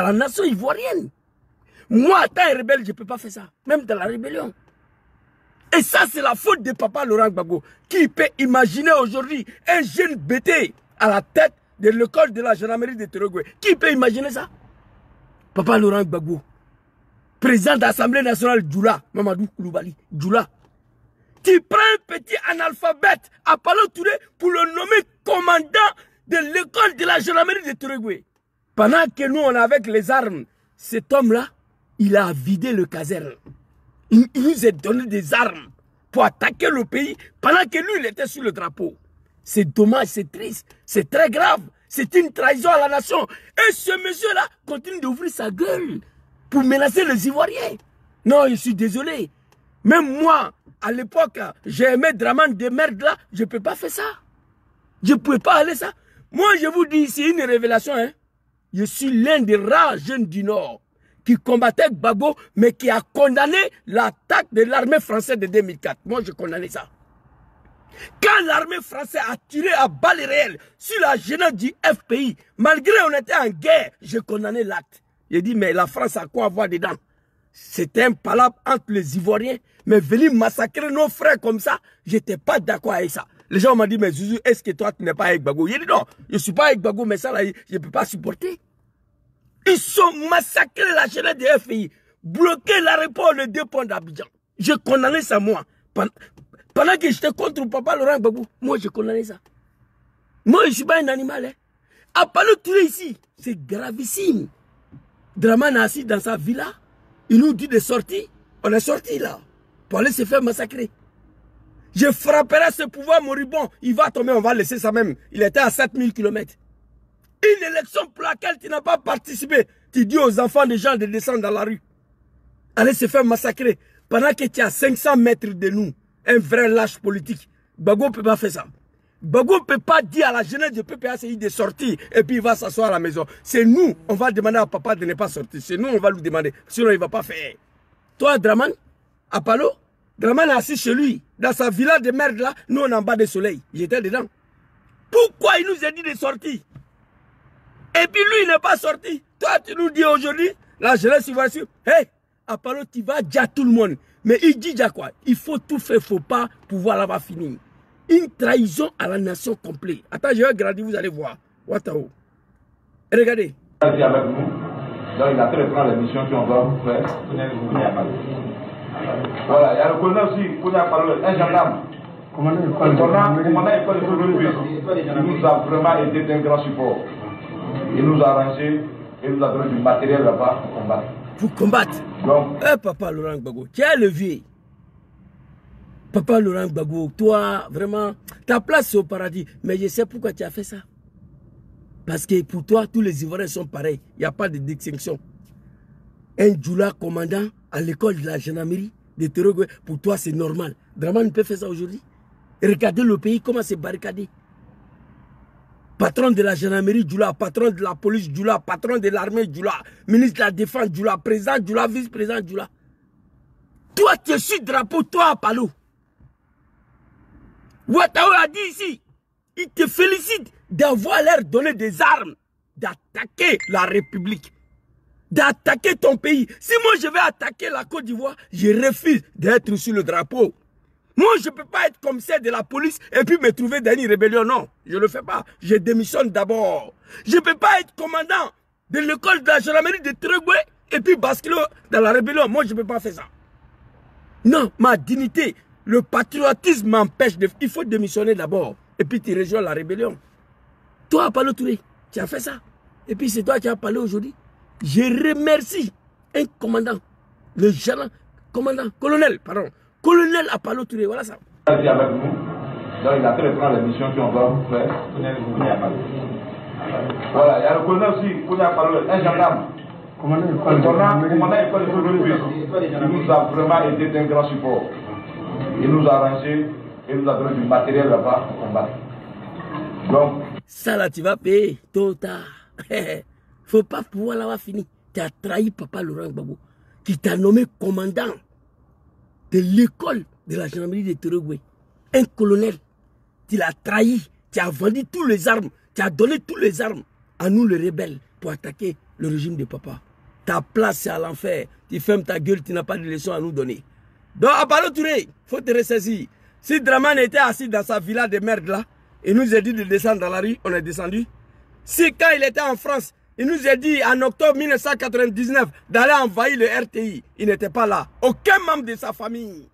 la nation ivoirienne. Moi, étant rebelle, je ne peux pas faire ça. Même dans la rébellion. Et ça, c'est la faute de papa Laurent Gbagbo. Qui peut imaginer aujourd'hui un jeune bêté à la tête de l'école de la gendarmerie de Torogwe? Qui peut imaginer ça? Papa Laurent Gbagbo, président de l'Assemblée nationale Djoula, Mamadou Koulibaly, Djoula. Tu prends un petit analphabète, Apollo Touré, pour le nommer commandant de l'école de la gendarmerie de Torogwe. Pendant que nous, on est avec les armes, cet homme-là, il a vidé le caserne. Il nous a donné des armes pour attaquer le pays pendant que lui, il était sur le drapeau. C'est dommage, c'est triste, c'est très grave. C'est une trahison à la nation. Et ce monsieur-là continue d'ouvrir sa gueule pour menacer les Ivoiriens. Non, je suis désolé. Même moi, à l'époque, j'ai aimé Draman de merde là, je ne peux pas faire ça. Je ne pouvais pas aller ça. Moi, je vous dis, c'est une révélation. Hein. Je suis l'un des rares jeunes du Nord qui combattait Gbagbo, mais qui a condamné l'attaque de l'armée française de 2004. Moi, je condamnais ça. Quand l'armée française a tiré à balles réelles sur la jeunesse du FPI, malgré qu'on était en guerre, je condamnais l'acte. J'ai dit, mais la France a quoi à voir dedans? C'était un palabre entre les Ivoiriens, mais venir massacrer nos frères comme ça, je n'étais pas d'accord avec ça. Les gens m'ont dit, mais Zouzou, est-ce que toi, tu n'es pas avec Gbagbo? J'ai dit, non, je ne suis pas avec Gbagbo, mais ça, là, je ne peux pas supporter. Ils sont massacrés la jeunesse du FPI, bloqué l'aéroport, le deux ponts d'Abidjan. Je condamnais ça, moi. Pendant que j'étais contre papa Laurent Gbagbo, moi je condamnais ça. Moi je ne suis pas un animal. Hein. Apollo Touré ici, c'est gravissime. Draman assis dans sa villa, il nous dit de sortir. On est sorti là, pour aller se faire massacrer. Je frapperai ce pouvoir moribond, il va tomber, on va laisser ça même. Il était à 7000 km. Une élection pour laquelle tu n'as pas participé, tu dis aux enfants des gens de descendre dans la rue. Aller se faire massacrer, pendant que tu es à 500 mètres de nous. Un vrai lâche politique. Gbagbo ne peut pas faire ça. Gbagbo ne peut pas dire à la jeunesse du PPACI de sortir et puis il va s'asseoir à la maison. C'est nous, on va demander à papa de ne pas sortir. C'est nous, on va lui demander. Sinon, il ne va pas faire. Toi, Draman, Apollo, Draman est assis chez lui, dans sa villa de merde là, nous on est en bas du soleil. J'étais dedans. Pourquoi il nous a dit de sortir? Et puis lui, il n'est pas sorti. Toi, tu nous dis aujourd'hui, la jeunesse, il va sur. Hey, Apollo, tu vas dire à tout le monde. Mais il dit déjà quoi? Il faut tout faire, il ne faut pas pouvoir là-bas finir. Une trahison à la nation complète. Attends, je vais regarder, vous allez voir. Ouattao. Regardez. Avec nous. Donc il a fait prendre les missions qu'on doit faire. Voilà, il y a le colonel aussi, un gendarme. Le commandant école de il nous a vraiment été d'un grand support. Il nous a arrangé, il nous a donné du matériel là-bas pour combattre. Pour combattre. Donc, Papa Laurent Gbagbo, tu as levé. Papa Laurent Gbagbo, toi, vraiment, ta place c'est au paradis. Mais je sais pourquoi tu as fait ça. Parce que pour toi, tous les Ivoiriens sont pareils. Il n'y a pas de distinction. Un Djoula commandant à l'école de la gendarmerie de Terogwe, pour toi, c'est normal. Dramane peut faire ça aujourd'hui. Regardez le pays, comment c'est barricadé. Patron de la gendarmerie Djoula, patron de la police Djoula, patron de l'armée Djoula, ministre de la défense Djoula, président Djoula, vice-président Djoula. Toi, tu es sur drapeau, toi, à Palo. Ouattao a dit ici, il te félicite d'avoir leur donné des armes, d'attaquer la République, d'attaquer ton pays. Si moi je vais attaquer la Côte d'Ivoire, je refuse d'être sur le drapeau. Moi je ne peux pas être commissaire de la police et puis me trouver dans une rébellion. Non, je ne le fais pas. Je démissionne d'abord. Je ne peux pas être commandant de l'école de la gendarmerie de Terogwe et puis basculer dans la rébellion. Moi je ne peux pas faire ça. Non, ma dignité, le patriotisme m'empêche de... Il faut démissionner d'abord et puis tu rejoins la rébellion. Toi, Palo Touré, tu as fait ça. Et puis c'est toi qui as parlé aujourd'hui. Je remercie un commandant, le général, colonel Palo Touré, voilà ça. Il est avec nous. Donc il a fait prendre les missions qu'on doit faire. Voilà, il y a le colonel aussi, un gendarme. Le commandant école de il nous a vraiment été d'un grand support. Il nous a arrangé, il nous a donné du matériel là-bas pour combattre. Donc, ça là, tu vas payer tôt ou tard. Faut pas pouvoir l'avoir fini. Tu as trahi Papa Laurent Gbagbo, qui t'a nommé commandant de l'école de la gendarmerie de Terogwe. Un colonel. Tu l'as trahi. Tu as vendu toutes les armes. Tu as donné toutes les armes à nous, les rebelles, pour attaquer le régime de Papa. Ta place, c'est à l'enfer. Tu fermes ta gueule, tu n'as pas de leçon à nous donner. Donc, à Palo Touré, il faut te ressaisir. Si Dramane était assis dans sa villa de merde là, il nous a dit de descendre dans la rue, on est descendu. Si quand il était en France, il nous a dit en octobre 1999 d'aller envahir le RTI, il n'était pas là. Aucun membre de sa famille.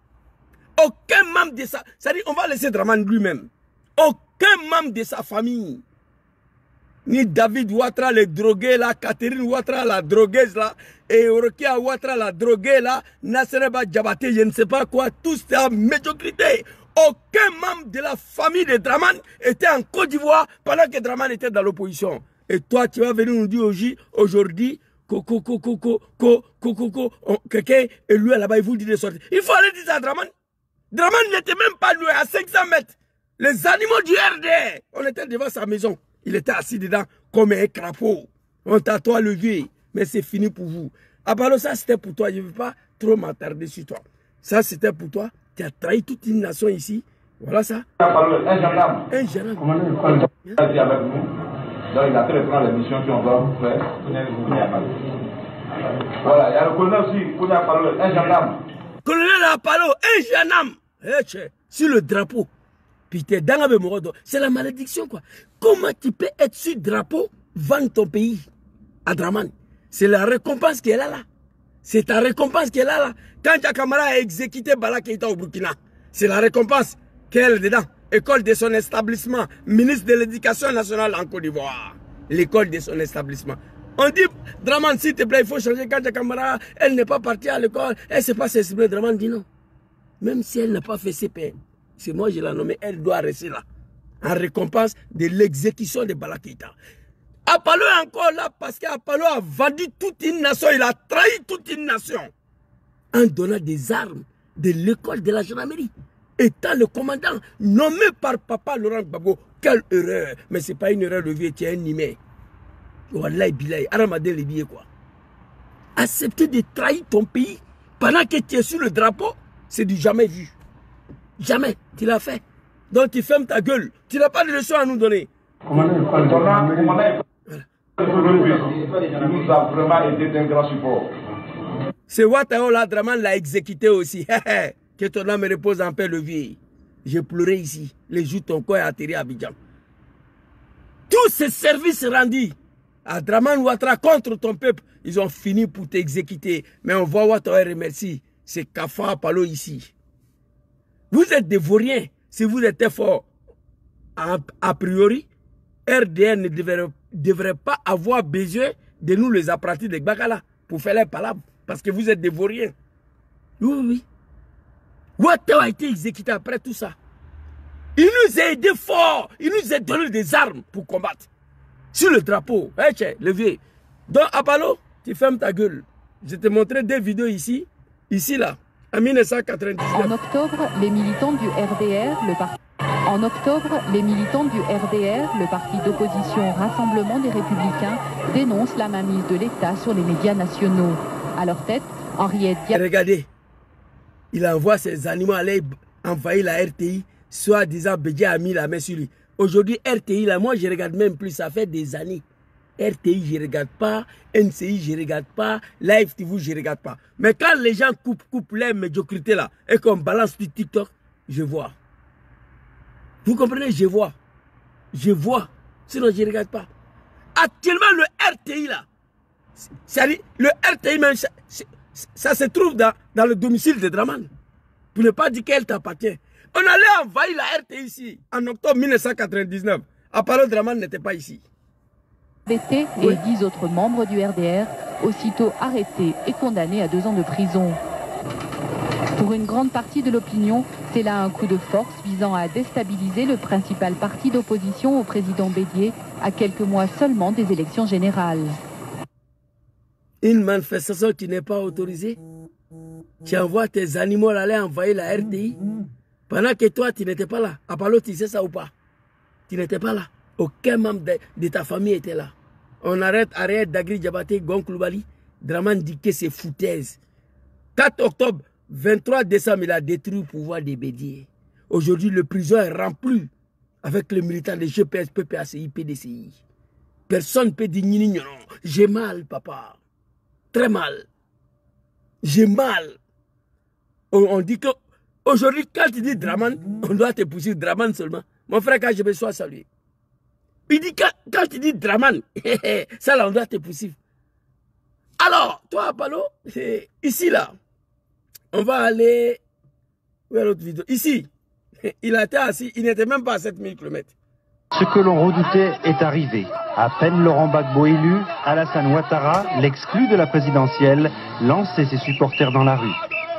Aucun membre de sa... C'est-à-dire, on va laisser Dramane lui-même. Aucun membre de sa famille. Ni David Ouattara, le drogué là, Catherine Ouattara, la drogueuse là, et Orokia Ouattara, la droguée là, Nassereba Diabaté, je ne sais pas quoi, tous c'est en médiocrité. Aucun membre de la famille de Dramane était en Côte d'Ivoire pendant que Dramane était dans l'opposition. Et toi, tu vas venir nous dire aujourd'hui, quelqu'un est loué là-bas, il vous dit de sortir. Il faut aller dire ça à Dramane. Dramane n'était même pas loué à 500 mètres. Les animaux du RDR, on était devant sa maison. Il était assis dedans comme un crapaud. On t'a toi levé, mais c'est fini pour vous. Ah bah ça c'était pour toi, je ne veux pas trop m'attarder sur toi. Ça c'était pour toi, tu as trahi toute une nation ici. Voilà ça. Un gendarme. Un gendarme. Il est avec nous. Donc il a fait prendre les missions qu'on doit faire. Voilà, il y a le colonel aussi, un gendarme. Colonel Apalo, un gendarme. Sur le drapeau. C'est la malédiction quoi. Comment tu peux être sur le drapeau, vendre ton pays à Dramane? C'est la récompense qui est là. C'est ta récompense qui est là. Quand ta camarade a exécuté Bala Keïta au Burkina, c'est la récompense qu'elle est dedans. École de son établissement, ministre de l'éducation nationale en Côte d'Ivoire. L'école de son établissement. On dit, Dramane, s'il te plaît, il faut changer. Quand ta camarade, elle n'est pas partie à l'école, elle ne s'est pas s'exprimer. Dramane dit non. Même si elle n'a pas fait CPN, c'est moi je l'ai nommée, elle doit rester là. En récompense de l'exécution de Bala Keïta. Apalo est encore là parce qu'Apalo a vendu toute une nation, il a trahi toute une nation. En donnant des armes de l'école de la gendarmerie. Étant le commandant nommé par Papa Laurent Gbagbo. Quelle erreur. Mais ce n'est pas une erreur de vie, tu es un humain. Wallahi billahi, Aramade les billets quoi. Accepter de trahir ton pays pendant que tu es sur le drapeau, c'est du jamais vu. Jamais, tu l'as fait. Donc tu fermes ta gueule. Tu n'as pas de leçon à nous donner. Il nous a vraiment été d'un grand support. C'est Ouattao là, Dramane l'a exécuté aussi. Que ton âme repose en paix, le vieux. J'ai pleuré ici. Les jours ton corps est atterri à Abidjan. Tous ces services rendus à Draman Ouattara contre ton peuple, ils ont fini pour t'exécuter. Mais on voit Ouattara remercie. C'est Kafa Palo ici. Vous êtes des vauriens. Si vous étiez fort, a priori, RDR ne devrait pas avoir besoin de nous les apprentis de Gbagala pour faire les palabres. Parce que vous êtes des vauriens. Oui, oui. Ouattara a été exécuté après tout ça. Il nous a aidés fort. Il nous a donné des armes pour combattre. Sur le drapeau. Hey, le vieux. Donc, Apalo, tu fermes ta gueule. Je te montrerai des vidéos ici. Ici, là. En 1999. En octobre, les militants du RDR, le parti d'opposition Rassemblement des Républicains, dénoncent la mainmise de l'État sur les médias nationaux. À leur tête, Henriette Diabaté. Regardez, il envoie ses animaux aller envahir la RTI, soi-disant Bédia a mis la main sur lui. Aujourd'hui, RTI, là, moi je regarde même plus, ça fait des années. RTI, je ne regarde pas, NCI, je ne regarde pas, Live TV, je ne regarde pas. Mais quand les gens coupent les médiocrités là, et qu'on balance sur TikTok, je vois. Vous comprenez? Je vois. Je vois. Sinon, je ne regarde pas. Actuellement, le RTI là, c'est-à-dire, le RTI même, ça se trouve dans le domicile de Draman. Pour ne pas dire qu'elle t'appartient. On allait envahir la RTI ici, en octobre 1999. Apollo Draman n'était pas ici. BT et 10 autres membres du RDR, aussitôt arrêtés et condamnés à 2 ans de prison. Pour une grande partie de l'opinion, c'est là un coup de force visant à déstabiliser le principal parti d'opposition au président Bédié à quelques mois seulement des élections générales. Une manifestation qui n'est pas autorisée, tu envoies tes animaux aller envahir la RTI pendant que toi tu n'étais pas là. Apollo, tu sais ça ou pas? Tu n'étais pas là. Aucun membre de ta famille était là. On arrête Dagri Diabaté, Gonkloubali. Draman dit que c'est foutaise. 4 octobre, 23 décembre, il a détruit le pouvoir des Bédié. Aujourd'hui, le prison est rempli avec les militants de GPS, PPACI, PDCI. Personne ne peut dire non. J'ai mal, papa. Très mal. J'ai mal. On dit que aujourd'hui, quand tu dis Draman, on doit te pousser Draman seulement. Mon frère, quand je me sois salué. Il dit quand tu dis Draman, ça là, on doit te pousser. Alors, toi, Apollo, ici là, on va aller vers l'autre vidéo. Ici, il a été assis, il n'était même pas à 7000 km. Ce que l'on redoutait est arrivé. À peine Laurent Gbagbo élu, Alassane Ouattara, l'exclu de la présidentielle, lançait ses supporters dans la rue.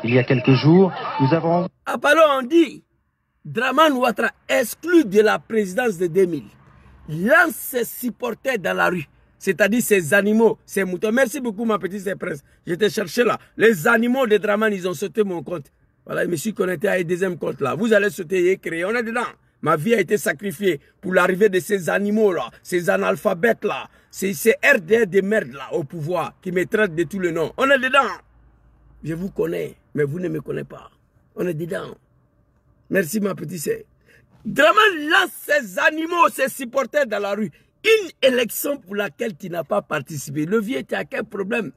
Il y a quelques jours, nous avons... Apollo, on dit, Draman Ouattara, exclu de la présidence de 2000, lance ses supporters dans la rue. C'est-à-dire ses animaux, ses moutons. Merci beaucoup, ma petite prince. J'étais cherché là. Les animaux de Draman, ils ont sauté mon compte. Voilà, je me suis connecté à un deuxième compte là. Vous allez sauter et créer. On est dedans. Ma vie a été sacrifiée pour l'arrivée de ces animaux là, ces analphabètes là, ces RDR de merde là au pouvoir qui me traitent de tous les noms. On est dedans. Je vous connais, mais vous ne me connaissez pas. On est dedans. Merci, ma petite sœur. Draman lance ses animaux, ses supporters dans la rue. Une élection pour laquelle tu n'as pas participé. Le vieux, tu as quel problème?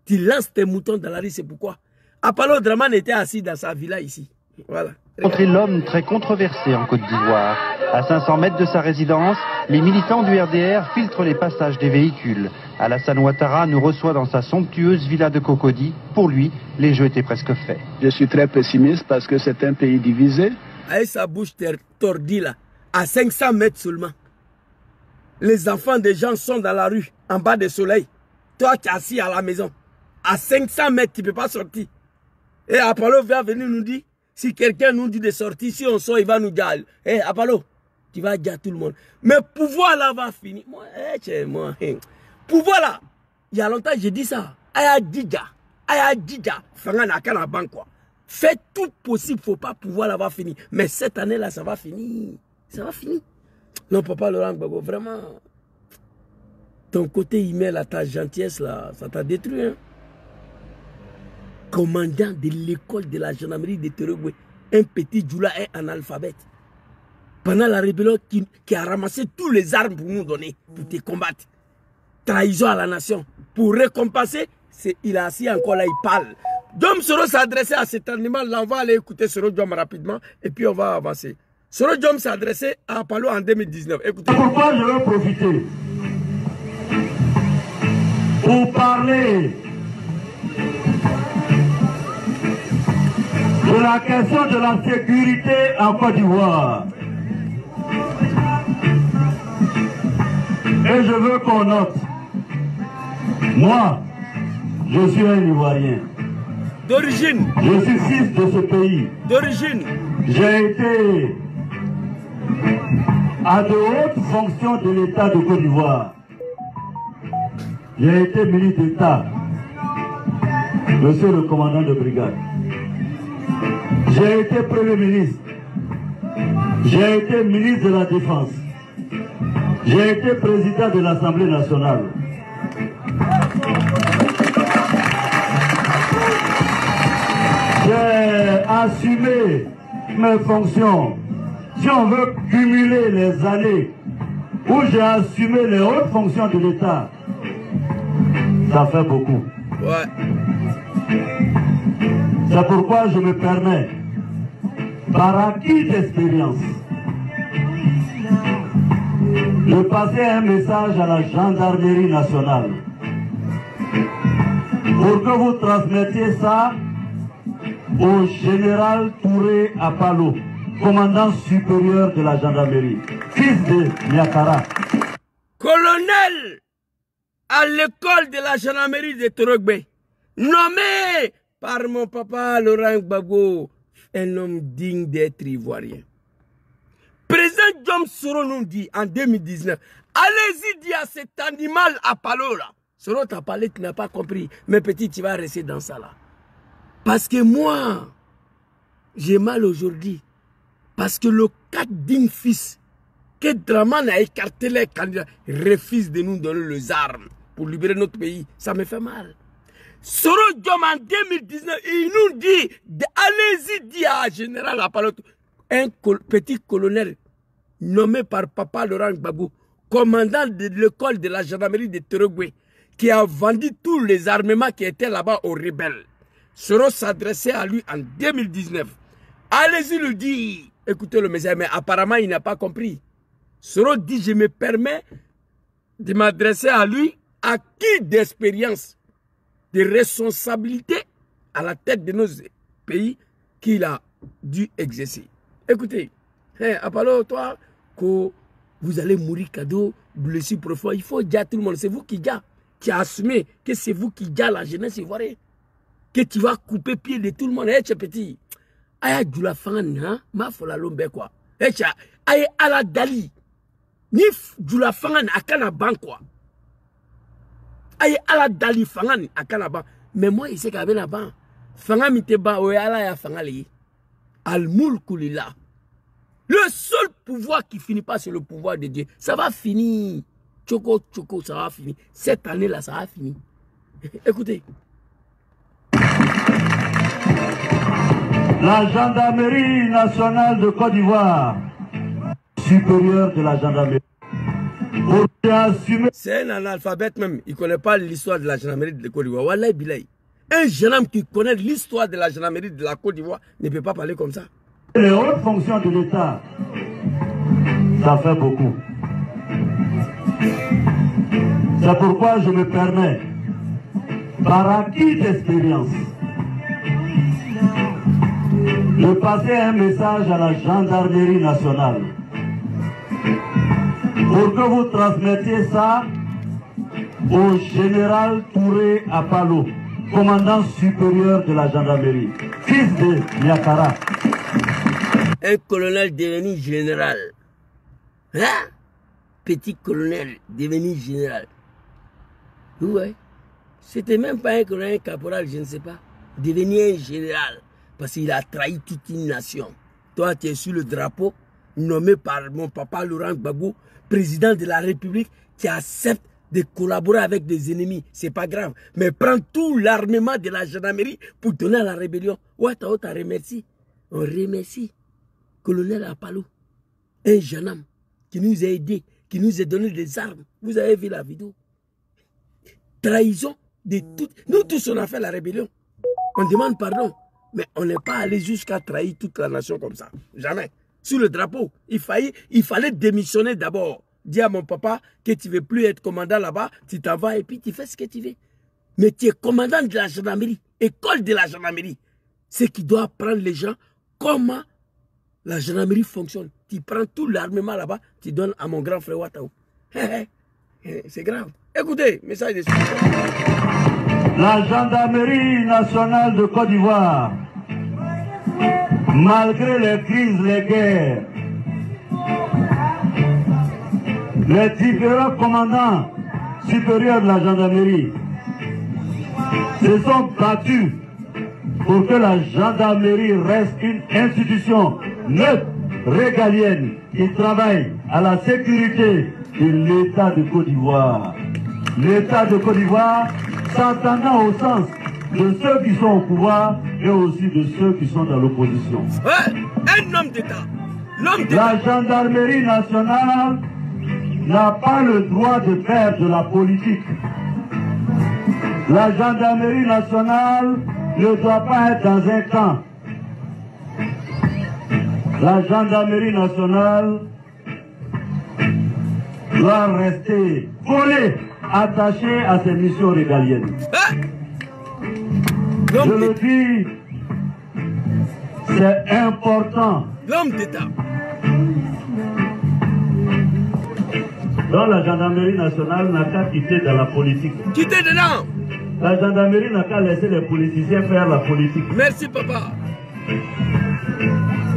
Tu lances tes moutons dans la rue, c'est pourquoi? Apollo Draman était assis dans sa villa ici. Voilà. Rencontré l'homme très controversé en Côte d'Ivoire. À 500 mètres de sa résidence, les militants du RDR filtrent les passages des véhicules. Alassane Ouattara nous reçoit dans sa somptueuse villa de Cocody. Pour lui, les jeux étaient presque faits. Je suis très pessimiste parce que c'est un pays divisé. Avec sa bouche tordue là, à 500 mètres seulement. Les enfants des gens sont dans la rue, en bas du soleil. Toi, tu es assis à la maison. À 500 mètres, tu ne peux pas sortir. Et Apollo va venir nous dire, si quelqu'un nous dit de sortir, si on sort, il va nous dire, hey, Apollo, tu vas dire à tout le monde. Mais pouvoir là va finir. Pouvoir là, il y a longtemps, j'ai dit ça. Aya Dija, fais tout possible, il ne faut pas pouvoir là va finir. Mais cette année là, ça va finir. Ça va finir. Non, papa Laurent Gbagbo, vraiment, ton côté email à ta gentillesse là, ça t'a détruit. Hein? Commandant de l'école de la gendarmerie de Terogwe, un petit Djoula est analphabète. Pendant la rébellion qui a ramassé toutes les armes pour nous donner, pour te combattre. Trahison à la nation. Pour récompenser, il est assis encore là, il parle. Dom Soro s'est adressé à cet animal. Là, on va aller écouter Soro Diom rapidement et puis on va avancer. Soro Diom s'est adressé à Apalo en 2019. Écoutez. Pourquoi je veux profiter pour parler de la question de la sécurité en Côte d'Ivoire. Et je veux qu'on note, moi, je suis un Ivoirien. D'origine. Je suis fils de ce pays. D'origine. J'ai été à de hautes fonctions de l'État de Côte d'Ivoire. J'ai été ministre d'État, monsieur le commandant de brigade. J'ai été Premier ministre. J'ai été ministre de la Défense. J'ai été président de l'Assemblée nationale. J'ai assumé mes fonctions. Si on veut cumuler les années où j'ai assumé les hautes fonctions de l'État, ça fait beaucoup. Ouais. C'est pourquoi je me permets, par acquis d'expérience, de passer un message à la gendarmerie nationale pour que vous transmettiez ça au général Touré Apalo, commandant supérieur de la gendarmerie, fils de Niakara. Colonel à l'école de la gendarmerie de Torogbe, nommé par mon papa Laurent Gbagbo, un homme digne d'être ivoirien. Président Diom Soro nous dit en 2019, allez-y dire à cet animal Apalo là. Soro t'a parlé, tu n'as pas compris. Mais petit, tu vas rester dans ça là. Parce que moi, j'ai mal aujourd'hui. Parce que le 4 digne fils que Draman a écarté les candidats refuse de nous donner les armes pour libérer notre pays. Ça me fait mal. Soro Diom en 2019, il nous dit, allez-y dire à général Apalo, un petit colonel nommé par papa Laurent Gbagbo, commandant de l'école de la gendarmerie de Torogbe, qui a vendu tous les armements qui étaient là-bas aux rebelles. Soro s'adressait à lui en 2019. Allez-y le dire. Écoutez le message, mais apparemment il n'a pas compris. Soro dit, je me permets de m'adresser à lui, à qui d'expérience, de responsabilité à la tête de nos pays qu'il a dû exercer. Écoutez, hey, Apalo, toi, que vous allez mourir cadeau, blessure profonde, il faut dire à tout le monde, c'est vous qui dites, qui a assumé que c'est vous qui dites la jeunesse ivoirienne, que tu vas couper pied de tout le monde. Hey, petit, aya djula fangan, hein, ma fola lombe quoi. Hey, aya ala dali, ni djula fangan akana ban quoi. Aya ala dali fangan akana ban. Mais moi, il sait qu'avec la ban, fangan mite ban, oya ala ya fangali. Al mulkulila. Le seul pouvoir qui finit pas, c'est le pouvoir de Dieu. Ça va finir. Choco, choco, ça va finir. Cette année-là, ça va finir. Écoutez. La gendarmerie nationale de Côte d'Ivoire, supérieure de la gendarmerie, pour assumer... C'est un analphabète même. Il ne connaît pas l'histoire de la gendarmerie de Côte d'Ivoire. Wallahi billahi. Un jeune homme qui connaît l'histoire de la gendarmerie de la Côte d'Ivoire ne peut pas parler comme ça. Les hautes fonctions de l'État, ça fait beaucoup. C'est pourquoi je me permets, par acquis d'expérience, de passer un message à la gendarmerie nationale pour que vous transmettiez ça au général Touré Apalo, commandant supérieur de la gendarmerie, fils de Niakara. Un colonel devenu général. Hein? Petit colonel devenu général. Ouais. C'était même pas un colonel caporal, je ne sais pas. Devenu un général. Parce qu'il a trahi toute une nation. Toi, tu es sur le drapeau, nommé par mon papa Laurent Gbagbo, président de la République, qui accepte de collaborer avec des ennemis. C'est pas grave. Mais prends tout l'armement de la gendarmerie pour donner à la rébellion. Ouais, t'as remercié. On remercie colonel Apalo, un jeune homme qui nous a aidés, qui nous a donné des armes. Vous avez vu la vidéo. Trahison de toutes. Nous tous, on a fait la rébellion. On demande pardon. Mais on n'est pas allé jusqu'à trahir toute la nation comme ça. Jamais. Sur le drapeau, il fallait démissionner d'abord. Dis à mon papa que tu ne veux plus être commandant là-bas, tu t'en vas et puis tu fais ce que tu veux. Mais tu es commandant de la gendarmerie, école de la gendarmerie. C'est qui doit apprendre les gens comment la gendarmerie fonctionne. Tu prends tout l'armement là-bas, tu donnes à mon grand frère Ouattara. C'est grave. Écoutez, message de La gendarmerie nationale de Côte d'Ivoire, malgré les crises, les guerres, les différents commandants supérieurs de la gendarmerie se sont battus pour que la gendarmerie reste une institution neutre, régalienne, qui travaille à la sécurité de l'État de Côte d'Ivoire. L'État de Côte d'Ivoire s'entendant au sens de ceux qui sont au pouvoir et aussi de ceux qui sont dans l'opposition. Un homme d'État. La gendarmerie nationale n'a pas le droit de faire de la politique. La gendarmerie nationale ne doit pas être dans un camp. La gendarmerie nationale doit rester collée, attachée à ses missions régaliennes. Je le dis, c'est important. L'homme d'État. Donc la gendarmerie nationale n'a qu'à quitter dans la politique. Quitter dedans. La gendarmerie n'a qu'à laisser les politiciens faire la politique. Merci papa.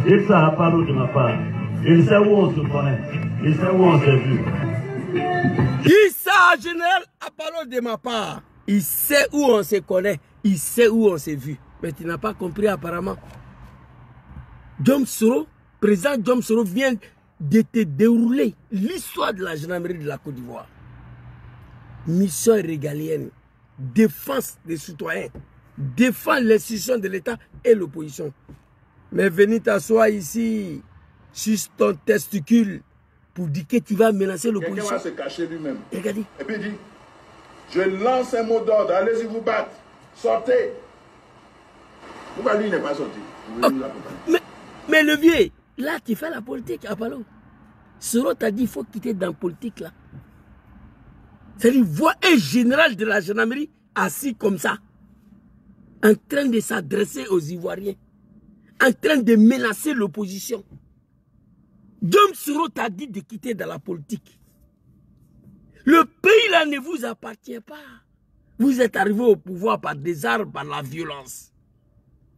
Il ça a parlé de ma part. Il sait où on se connaît. Il sait où on s'est vu. Issa général a parlé de ma part. Il sait où on se connaît. Il sait où on s'est vu. Mais tu n'as pas compris apparemment. Diom Soro, président Diom Soro vient de te dérouler l'histoire de la gendarmerie de la Côte d'Ivoire. Mission régalienne, défense des citoyens, défendre l'institution de l'État et l'opposition. Mais venir t'asseoir ici, sur ton testicule, pour dire que tu vas menacer l'opposition. Quelqu'un va se cacher lui-même. Regardez. Et puis il dit, je lance un mot d'ordre, allez-y vous battre, sortez. Pourquoi lui n'est pas sorti? Mais le vieux, là tu fais la politique à Palo. Soro t'a dit il faut quitter dans la politique là. C'est-à-dire, voir un général de la gendarmerie assis comme ça, en train de s'adresser aux Ivoiriens, en train de menacer l'opposition. Diom Soro t'a dit de quitter dans la politique. Le pays là ne vous appartient pas. Vous êtes arrivé au pouvoir par des armes, par la violence.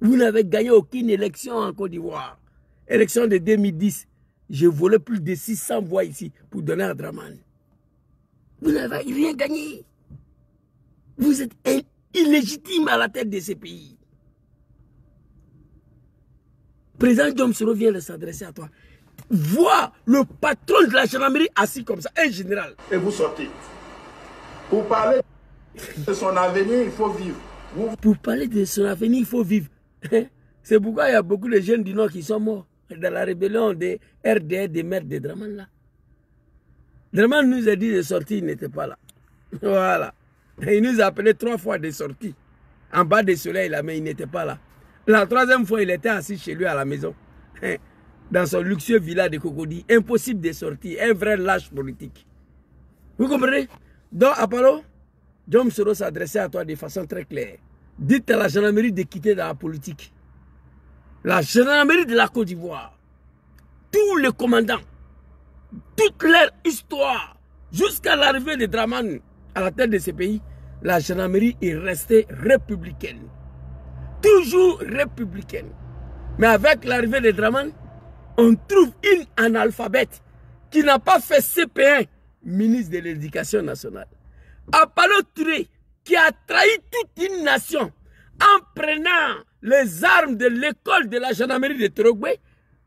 Vous n'avez gagné aucune élection en Côte d'Ivoire. Élection de 2010, j'ai volé plus de 600 voix ici pour donner à Dramane. Vous n'avez rien gagné. Vous êtes illégitime à la tête de ce pays. Président Diom Soro vient de s'adresser à toi. Vois le patron de la gendarmerie assis comme ça, un général. Et vous sortez. Pour parler de son avenir, il faut vivre. Pour parler de son avenir, il faut vivre. C'est pourquoi il y a beaucoup de jeunes du Nord qui sont morts dans la rébellion des RDR, des maires de Dramane là. Dramane nous a dit de sortir, il n'était pas là. Voilà. Il nous a appelé 3 fois de sortie. En bas du soleil là, mais il n'était pas là. La 3e fois, il était assis chez lui à la maison. Dans son luxueux villa de Cocody. Impossible de sortir. Un vrai lâche politique. Vous comprenez? Donc, Apollo, Diom Soro s'adressait à toi de façon très claire. Dites à la gendarmerie de quitter dans la politique. La gendarmerie de la Côte d'Ivoire, tous les commandants, toute leur histoire, jusqu'à l'arrivée de Dramane à la tête de ce pays, la gendarmerie est restée républicaine. Toujours républicaine. Mais avec l'arrivée de Dramane, on trouve une analphabète qui n'a pas fait CP1, ministre de l'Éducation nationale. Apollo Touré, qui a trahi toute une nation en prenant les armes de l'école de la gendarmerie de Torogwe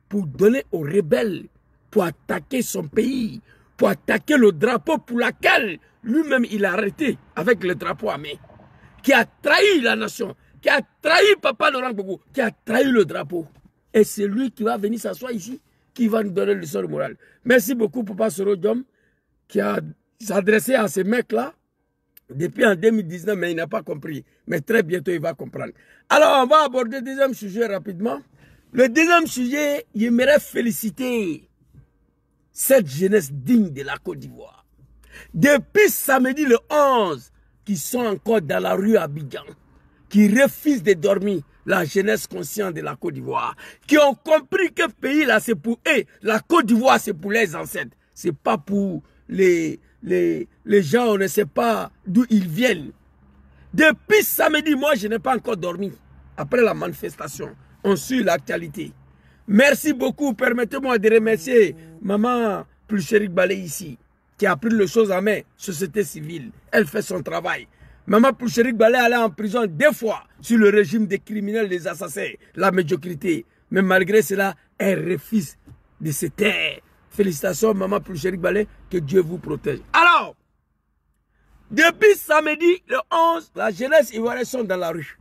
pour donner aux rebelles, pour attaquer son pays, pour attaquer le drapeau pour lequel lui-même il a arrêté avec le drapeau à main, qui a trahi la nation, qui a trahi Papa Laurent Gbagbo, qui a trahi le drapeau. Et c'est lui qui va venir s'asseoir ici, qui va nous donner le leçon de morale. Merci beaucoup Papa Soro Diom, qui a s'adressé à ces mecs-là Depuis en 2019, mais il n'a pas compris. Mais très bientôt, il va comprendre. Alors, on va aborder le deuxième sujet rapidement. Le deuxième sujet, j'aimerais féliciter cette jeunesse digne de la Côte d'Ivoire. Depuis samedi le 11, qui sont encore dans la rue à Abidjan, qui refusent de dormir, la jeunesse consciente de la Côte d'Ivoire, qui ont compris que le pays là, c'est pour eux. La Côte d'Ivoire, c'est pour les ancêtres. C'est pas pour les gens, on ne sait pas d'où ils viennent. Depuis samedi, moi, je n'ai pas encore dormi. Après la manifestation, on suit l'actualité. Merci beaucoup. Permettez-moi de remercier maman Pulcherik Balé ici, qui a pris les choses en main, société civile. Elle fait son travail. Maman Pulcherik Balé allait en prison 2 fois sur le régime des criminels, des assassins, la médiocrité. Mais malgré cela, elle refuse de se taire. Félicitations, maman Pulcherik Balé, que Dieu vous protège. Alors, depuis samedi, le 11, la jeunesse ivoirienne sont dans la rue.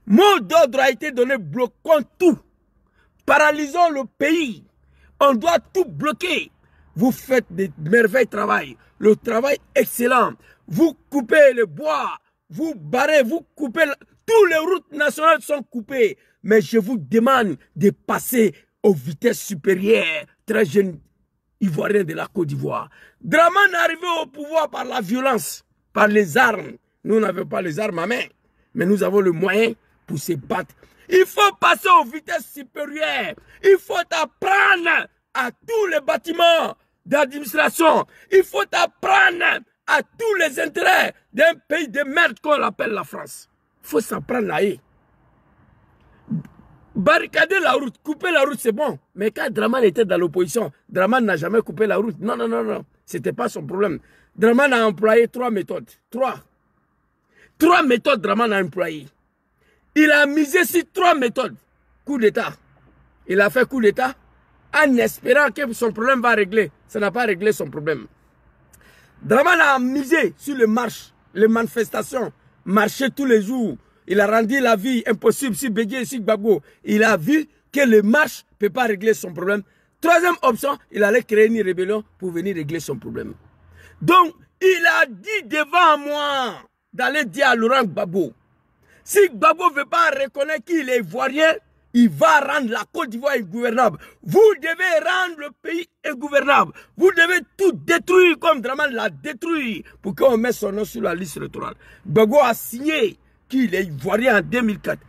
Mot d'ordre a été donné, bloquons tout. Paralysons le pays. On doit tout bloquer. Vous faites des merveilleux travail. Le travail excellent. Vous coupez le bois. Vous barrez, vous coupez. Toutes les routes nationales sont coupées. Mais je vous demande de passer aux vitesses supérieures. Très jeunes Ivoiriens de la Côte d'Ivoire. Dramane est arrivé au pouvoir par la violence, par les armes. Nous n'avons pas les armes à main, mais nous avons le moyen pour se battre. Il faut passer aux vitesses supérieures. Il faut apprendre à tous les bâtiments d'administration. Il faut apprendre à tous les intérêts d'un pays de merde qu'on appelle la France. Il faut s'apprendre à eux. Barricader la route, couper la route, c'est bon. Mais quand Dramane était dans l'opposition, Dramane n'a jamais coupé la route. Non, non, non, non. Ce n'était pas son problème. Dramane a employé 3 méthodes. 3 méthodes Dramane a employées. Il a misé sur 3 méthodes. Coup d'État. Il a fait coup d'État en espérant que son problème va régler. Ça n'a pas réglé son problème. Dramane a misé sur les marches, les manifestations, marcher tous les jours. Il a rendu la vie impossible sur Bégué et sur Gbagbo. Il a vu que les marches ne peuvent pas régler son problème. 3e option, il allait créer une rébellion pour venir régler son problème. Donc, il a dit devant moi d'aller dire à Laurent Gbagbo, si Gbagbo ne veut pas reconnaître qu'il est ivoirien, il va rendre la Côte d'Ivoire ingouvernable. Vous devez rendre le pays ingouvernable. Vous devez tout détruire comme Dramane l'a détruit pour qu'on mette son nom sur la liste électorale. Gbagbo a signé qu'il est ivoirien en 2004.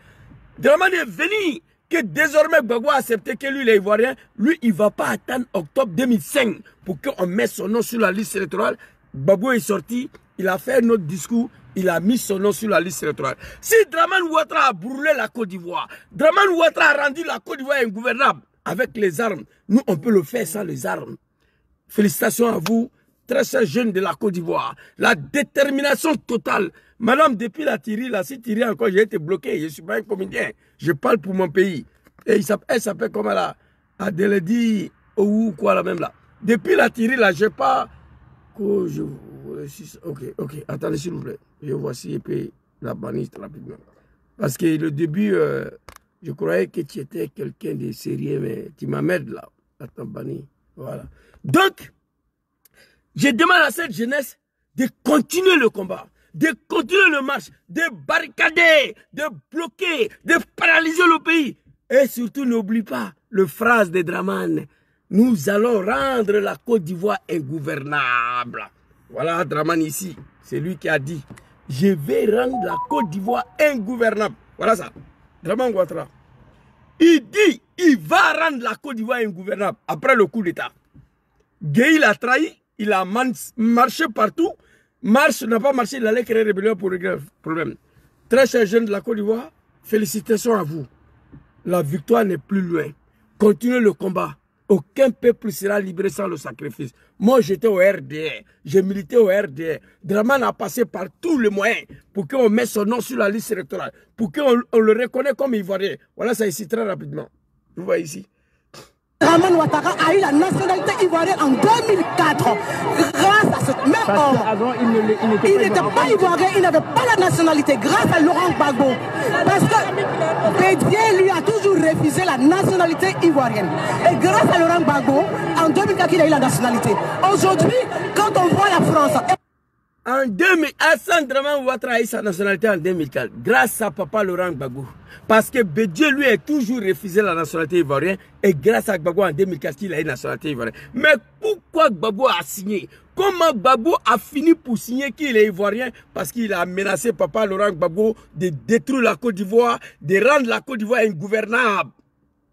Dramane est venu que désormais Gbagbo a accepté que lui il est ivoirien. Lui, il ne va pas attendre octobre 2005 pour qu'on mette son nom sur la liste électorale. Gbagbo est sorti, il a fait un autre discours, il a mis son nom sur la liste électorale. Si Dramane Ouattara a brûlé la Côte d'Ivoire, Dramane Ouattara a rendu la Côte d'Ivoire ingouvernable avec les armes, nous on peut le faire sans les armes. Félicitations à vous, très chers jeunes de la Côte d'Ivoire. La détermination totale. Madame, depuis la Thierry, là, si Thierry encore, j'ai été bloqué. Je ne suis pas un comédien. Je parle pour mon pays. Et elle s'appelle comme elle a Adéladi ou quoi là même là. Depuis la Thierry, là, je n'ai pas. Ok. Attendez s'il vous plaît. Je vois si et puis la bannir rapidement. Parce que le début, je croyais que tu étais quelqu'un de sérieux, mais tu m'amènes là. Attends, banni. Voilà. Donc, je demande à cette jeunesse de continuer le combat, de continuer le marche, de barricader, de bloquer, de paralyser le pays. Et surtout, n'oublie pas le phrase de Dramane. Nous allons rendre la Côte d'Ivoire ingouvernable. Voilà Dramane ici. C'est lui qui a dit, je vais rendre la Côte d'Ivoire ingouvernable. Voilà ça. Dramane Ouattara. Il dit, il va rendre la Côte d'Ivoire ingouvernable après le coup d'État. Gueye l'a trahi. Il a marché partout. Marche n'a pas marché, il allait créer rébellion pour régler le problème. Très chers jeunes de la Côte d'Ivoire, félicitations à vous. La victoire n'est plus loin. Continuez le combat. Aucun peuple sera libéré sans le sacrifice. Moi, j'étais au RDR. J'ai milité au RDR. Dramane a passé par tous les moyens pour qu'on mette son nom sur la liste électorale. Pour qu'on le reconnaisse comme ivoirien. Voilà ça ici très rapidement. Vous voyez ici. Dramane Ouattara a eu la nationalité ivoirienne en 2004 grâce à ce même homme. Avant, il n'était pas ivoirien, il n'avait pas la nationalité grâce à Laurent Gbagbo. Parce que Bédier lui a toujours refusé la nationalité ivoirienne. Et grâce à Laurent Gbagbo, en 2004, il a eu la nationalité. Aujourd'hui, quand on voit la France... En 2000, Alassane Dramane Ouattara a eu sa nationalité en 2004 grâce à Papa Laurent Gbagbo. Parce que Bédié lui a toujours refusé la nationalité ivoirienne et grâce à Gbagbo en 2004 il a eu la nationalité ivoirienne. Mais pourquoi Gbagbo a signé? Comment Gbagbo a fini pour signer qu'il est ivoirien? Parce qu'il a menacé Papa Laurent Gbagbo de détruire la Côte d'Ivoire, de rendre la Côte d'Ivoire ingouvernable.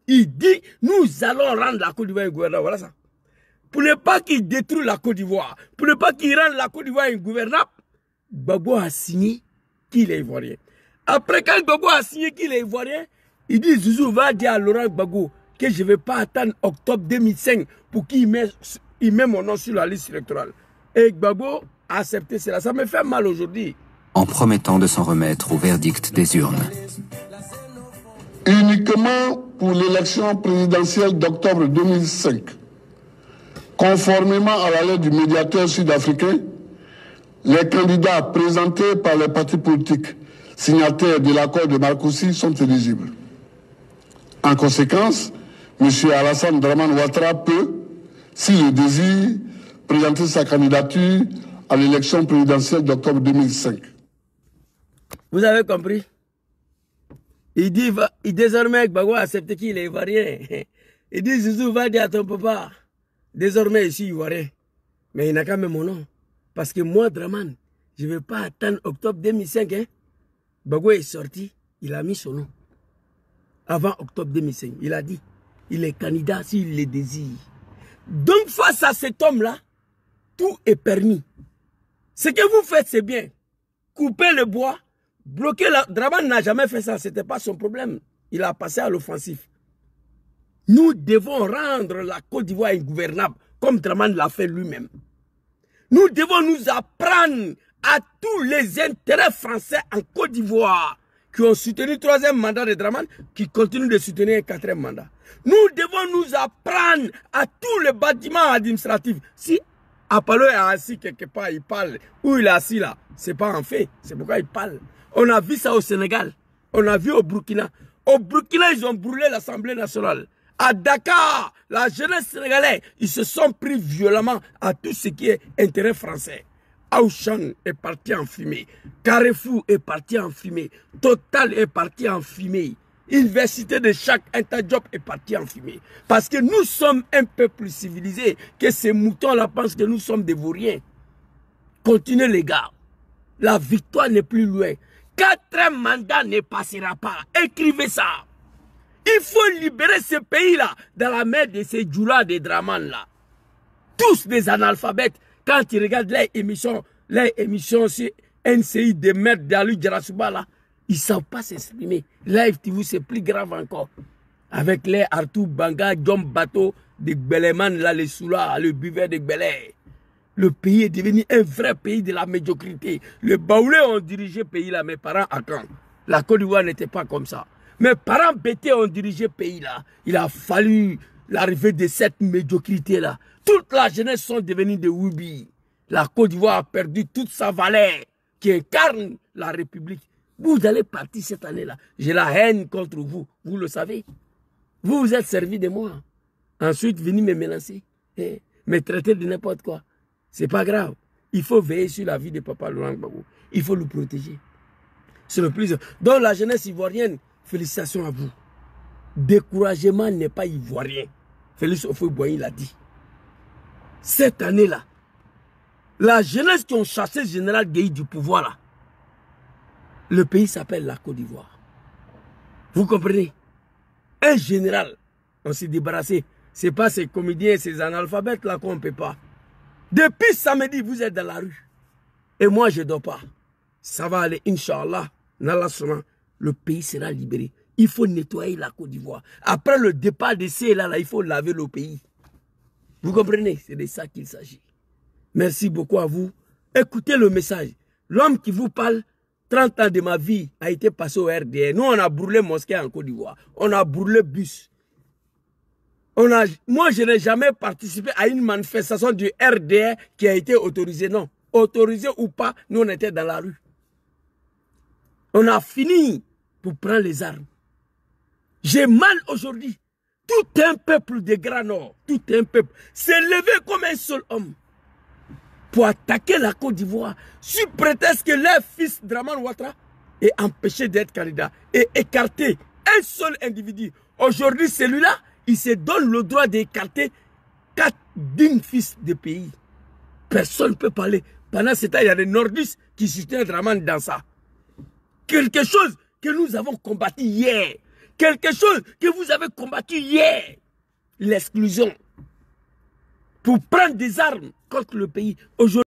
Il dit, nous allons rendre la Côte d'Ivoire ingouvernable. Voilà ça. Pour ne pas qu'il détruise la Côte d'Ivoire, pour ne pas qu'il rende la Côte d'Ivoire ingouvernable, Gbagbo a signé qu'il est ivoirien. Après, quand Gbagbo a signé qu'il est ivoirien, il dit, Zouzou va dire à Laurent Gbagbo que je ne vais pas attendre octobre 2005 pour qu'il mette mon nom sur la liste électorale. Et Gbagbo a accepté cela. Ça me fait mal aujourd'hui. En promettant de s'en remettre au verdict des urnes. Uniquement pour l'élection présidentielle d'octobre 2005, conformément à la lettre du médiateur sud-africain, les candidats présentés par les partis politiques signataires de l'accord de Marcoussis sont éligibles. En conséquence, M. Alassane Dramane Ouattara peut, s'il le désire, présenter sa candidature à l'élection présidentielle d'octobre 2005. Vous avez compris? Il dit, désormais, Gbagbo a accepté qu'il est ivoirien. Il dit, Zouzou, va dire à ton papa, désormais, je suis ivoirien. Mais il n'a qu'à même mon nom. Parce que moi, Dramane, je ne vais pas attendre octobre 2005. Hein. Gbagbo est sorti, il a mis son nom. Avant octobre 2005, il a dit, il est candidat s'il le désire. Donc, face à cet homme-là, tout est permis. Ce que vous faites, c'est bien. Couper le bois, bloquer la... Dramane n'a jamais fait ça, ce n'était pas son problème. Il a passé à l'offensif. Nous devons rendre la Côte d'Ivoire ingouvernable, comme Dramane l'a fait lui-même. Nous devons nous apprendre à tous les intérêts français en Côte d'Ivoire qui ont soutenu le 3e mandat de Dramane, qui continuent de soutenir un 4e mandat. Nous devons nous apprendre à tous les bâtiments administratifs. Si Apollo est assis quelque part, il parle, où il est assis là, c'est pas un fait, c'est pourquoi il parle. On a vu ça au Sénégal, on a vu au Burkina. Au Burkina, ils ont brûlé l'Assemblée nationale. À Dakar, la jeunesse sénégalaise, ils se sont pris violemment à tout ce qui est intérêt français. Auchan est parti en fumée. Carrefour est parti en fumée. Total est parti en fumée. Université de chaque Interjob est parti en fumée. Parce que nous sommes un peu plus civilisés que ces moutons-là pensent que nous sommes des vauriens. Continuez les gars. La victoire n'est plus loin. 4 mandats ne passera pas. Écrivez ça. Il faut libérer ce pays-là dans la main de ces djoulas de Dramane là. Tous des analphabètes. Quand ils regardent les émissions sur NCI de merde d'Ali Djarasouba là, ils ne savent pas s'exprimer. Live TV, c'est plus grave encore. Avec les Artou Banga, Djom Bateau, de Gbeleman, là, les Soula, le buveur de Gbele. Le pays est devenu un vrai pays de la médiocrité. Les Baoulés ont dirigé le pays là, mes parents à Caen. La Côte d'Ivoire n'était pas comme ça. Mes parents bêtés ont dirigé le pays là. Il a fallu l'arrivée de cette médiocrité là. Toute la jeunesse sont devenus des Woubi. La Côte d'Ivoire a perdu toute sa valeur qui incarne la République. Vous allez partir cette année-là. J'ai la haine contre vous. Vous le savez. Vous vous êtes servi de moi. Ensuite, venez me menacer. Me traiter de n'importe quoi. C'est pas grave. Il faut veiller sur la vie de Papa Laurent Gbagbo. Il faut le protéger. C'est le plus. Donc la jeunesse ivoirienne, félicitations à vous. Découragement n'est pas ivoirien. Félix Houphouët-Boigny l'a dit. Cette année-là, la jeunesse qui ont chassé le général Guèye du pouvoir là, le pays s'appelle la Côte d'Ivoire. Vous comprenez? Un général, on s'est débarrassé. Ce n'est pas ces comédiens, ces analphabètes là qu'on ne peut pas. Depuis samedi, vous êtes dans la rue. Et moi, je ne dors pas. Ça va aller, Inch'Allah. Le pays sera libéré. Il faut nettoyer la Côte d'Ivoire. Après le départ de ces là, il faut laver le pays. Vous comprenez? C'est de ça qu'il s'agit. Merci beaucoup à vous. Écoutez le message. L'homme qui vous parle, 30 ans de ma vie a été passé au RDR. Nous, on a brûlé mosquée en Côte d'Ivoire. On a brûlé bus. Moi, je n'ai jamais participé à une manifestation du RDR qui a été autorisée. Non. Autorisée ou pas, nous, on était dans la rue. On a fini pour prendre les armes. J'ai mal aujourd'hui. Tout un peuple de Grand Nord, tout un peuple s'est levé comme un seul homme pour attaquer la Côte d'Ivoire, sous prétexte que leur fils Dramane Ouattara est empêché d'être candidat et écarté un seul individu. Aujourd'hui, celui-là, il se donne le droit d'écarter 4 dignes fils de pays. Personne ne peut parler. Pendant ce temps, il y a des nordistes qui soutiennent Dramane dans ça. Quelque chose que nous avons combattu hier. Quelque chose que vous avez combattu hier. L'exclusion. Pour prendre des armes contre le pays. Aujourd'hui,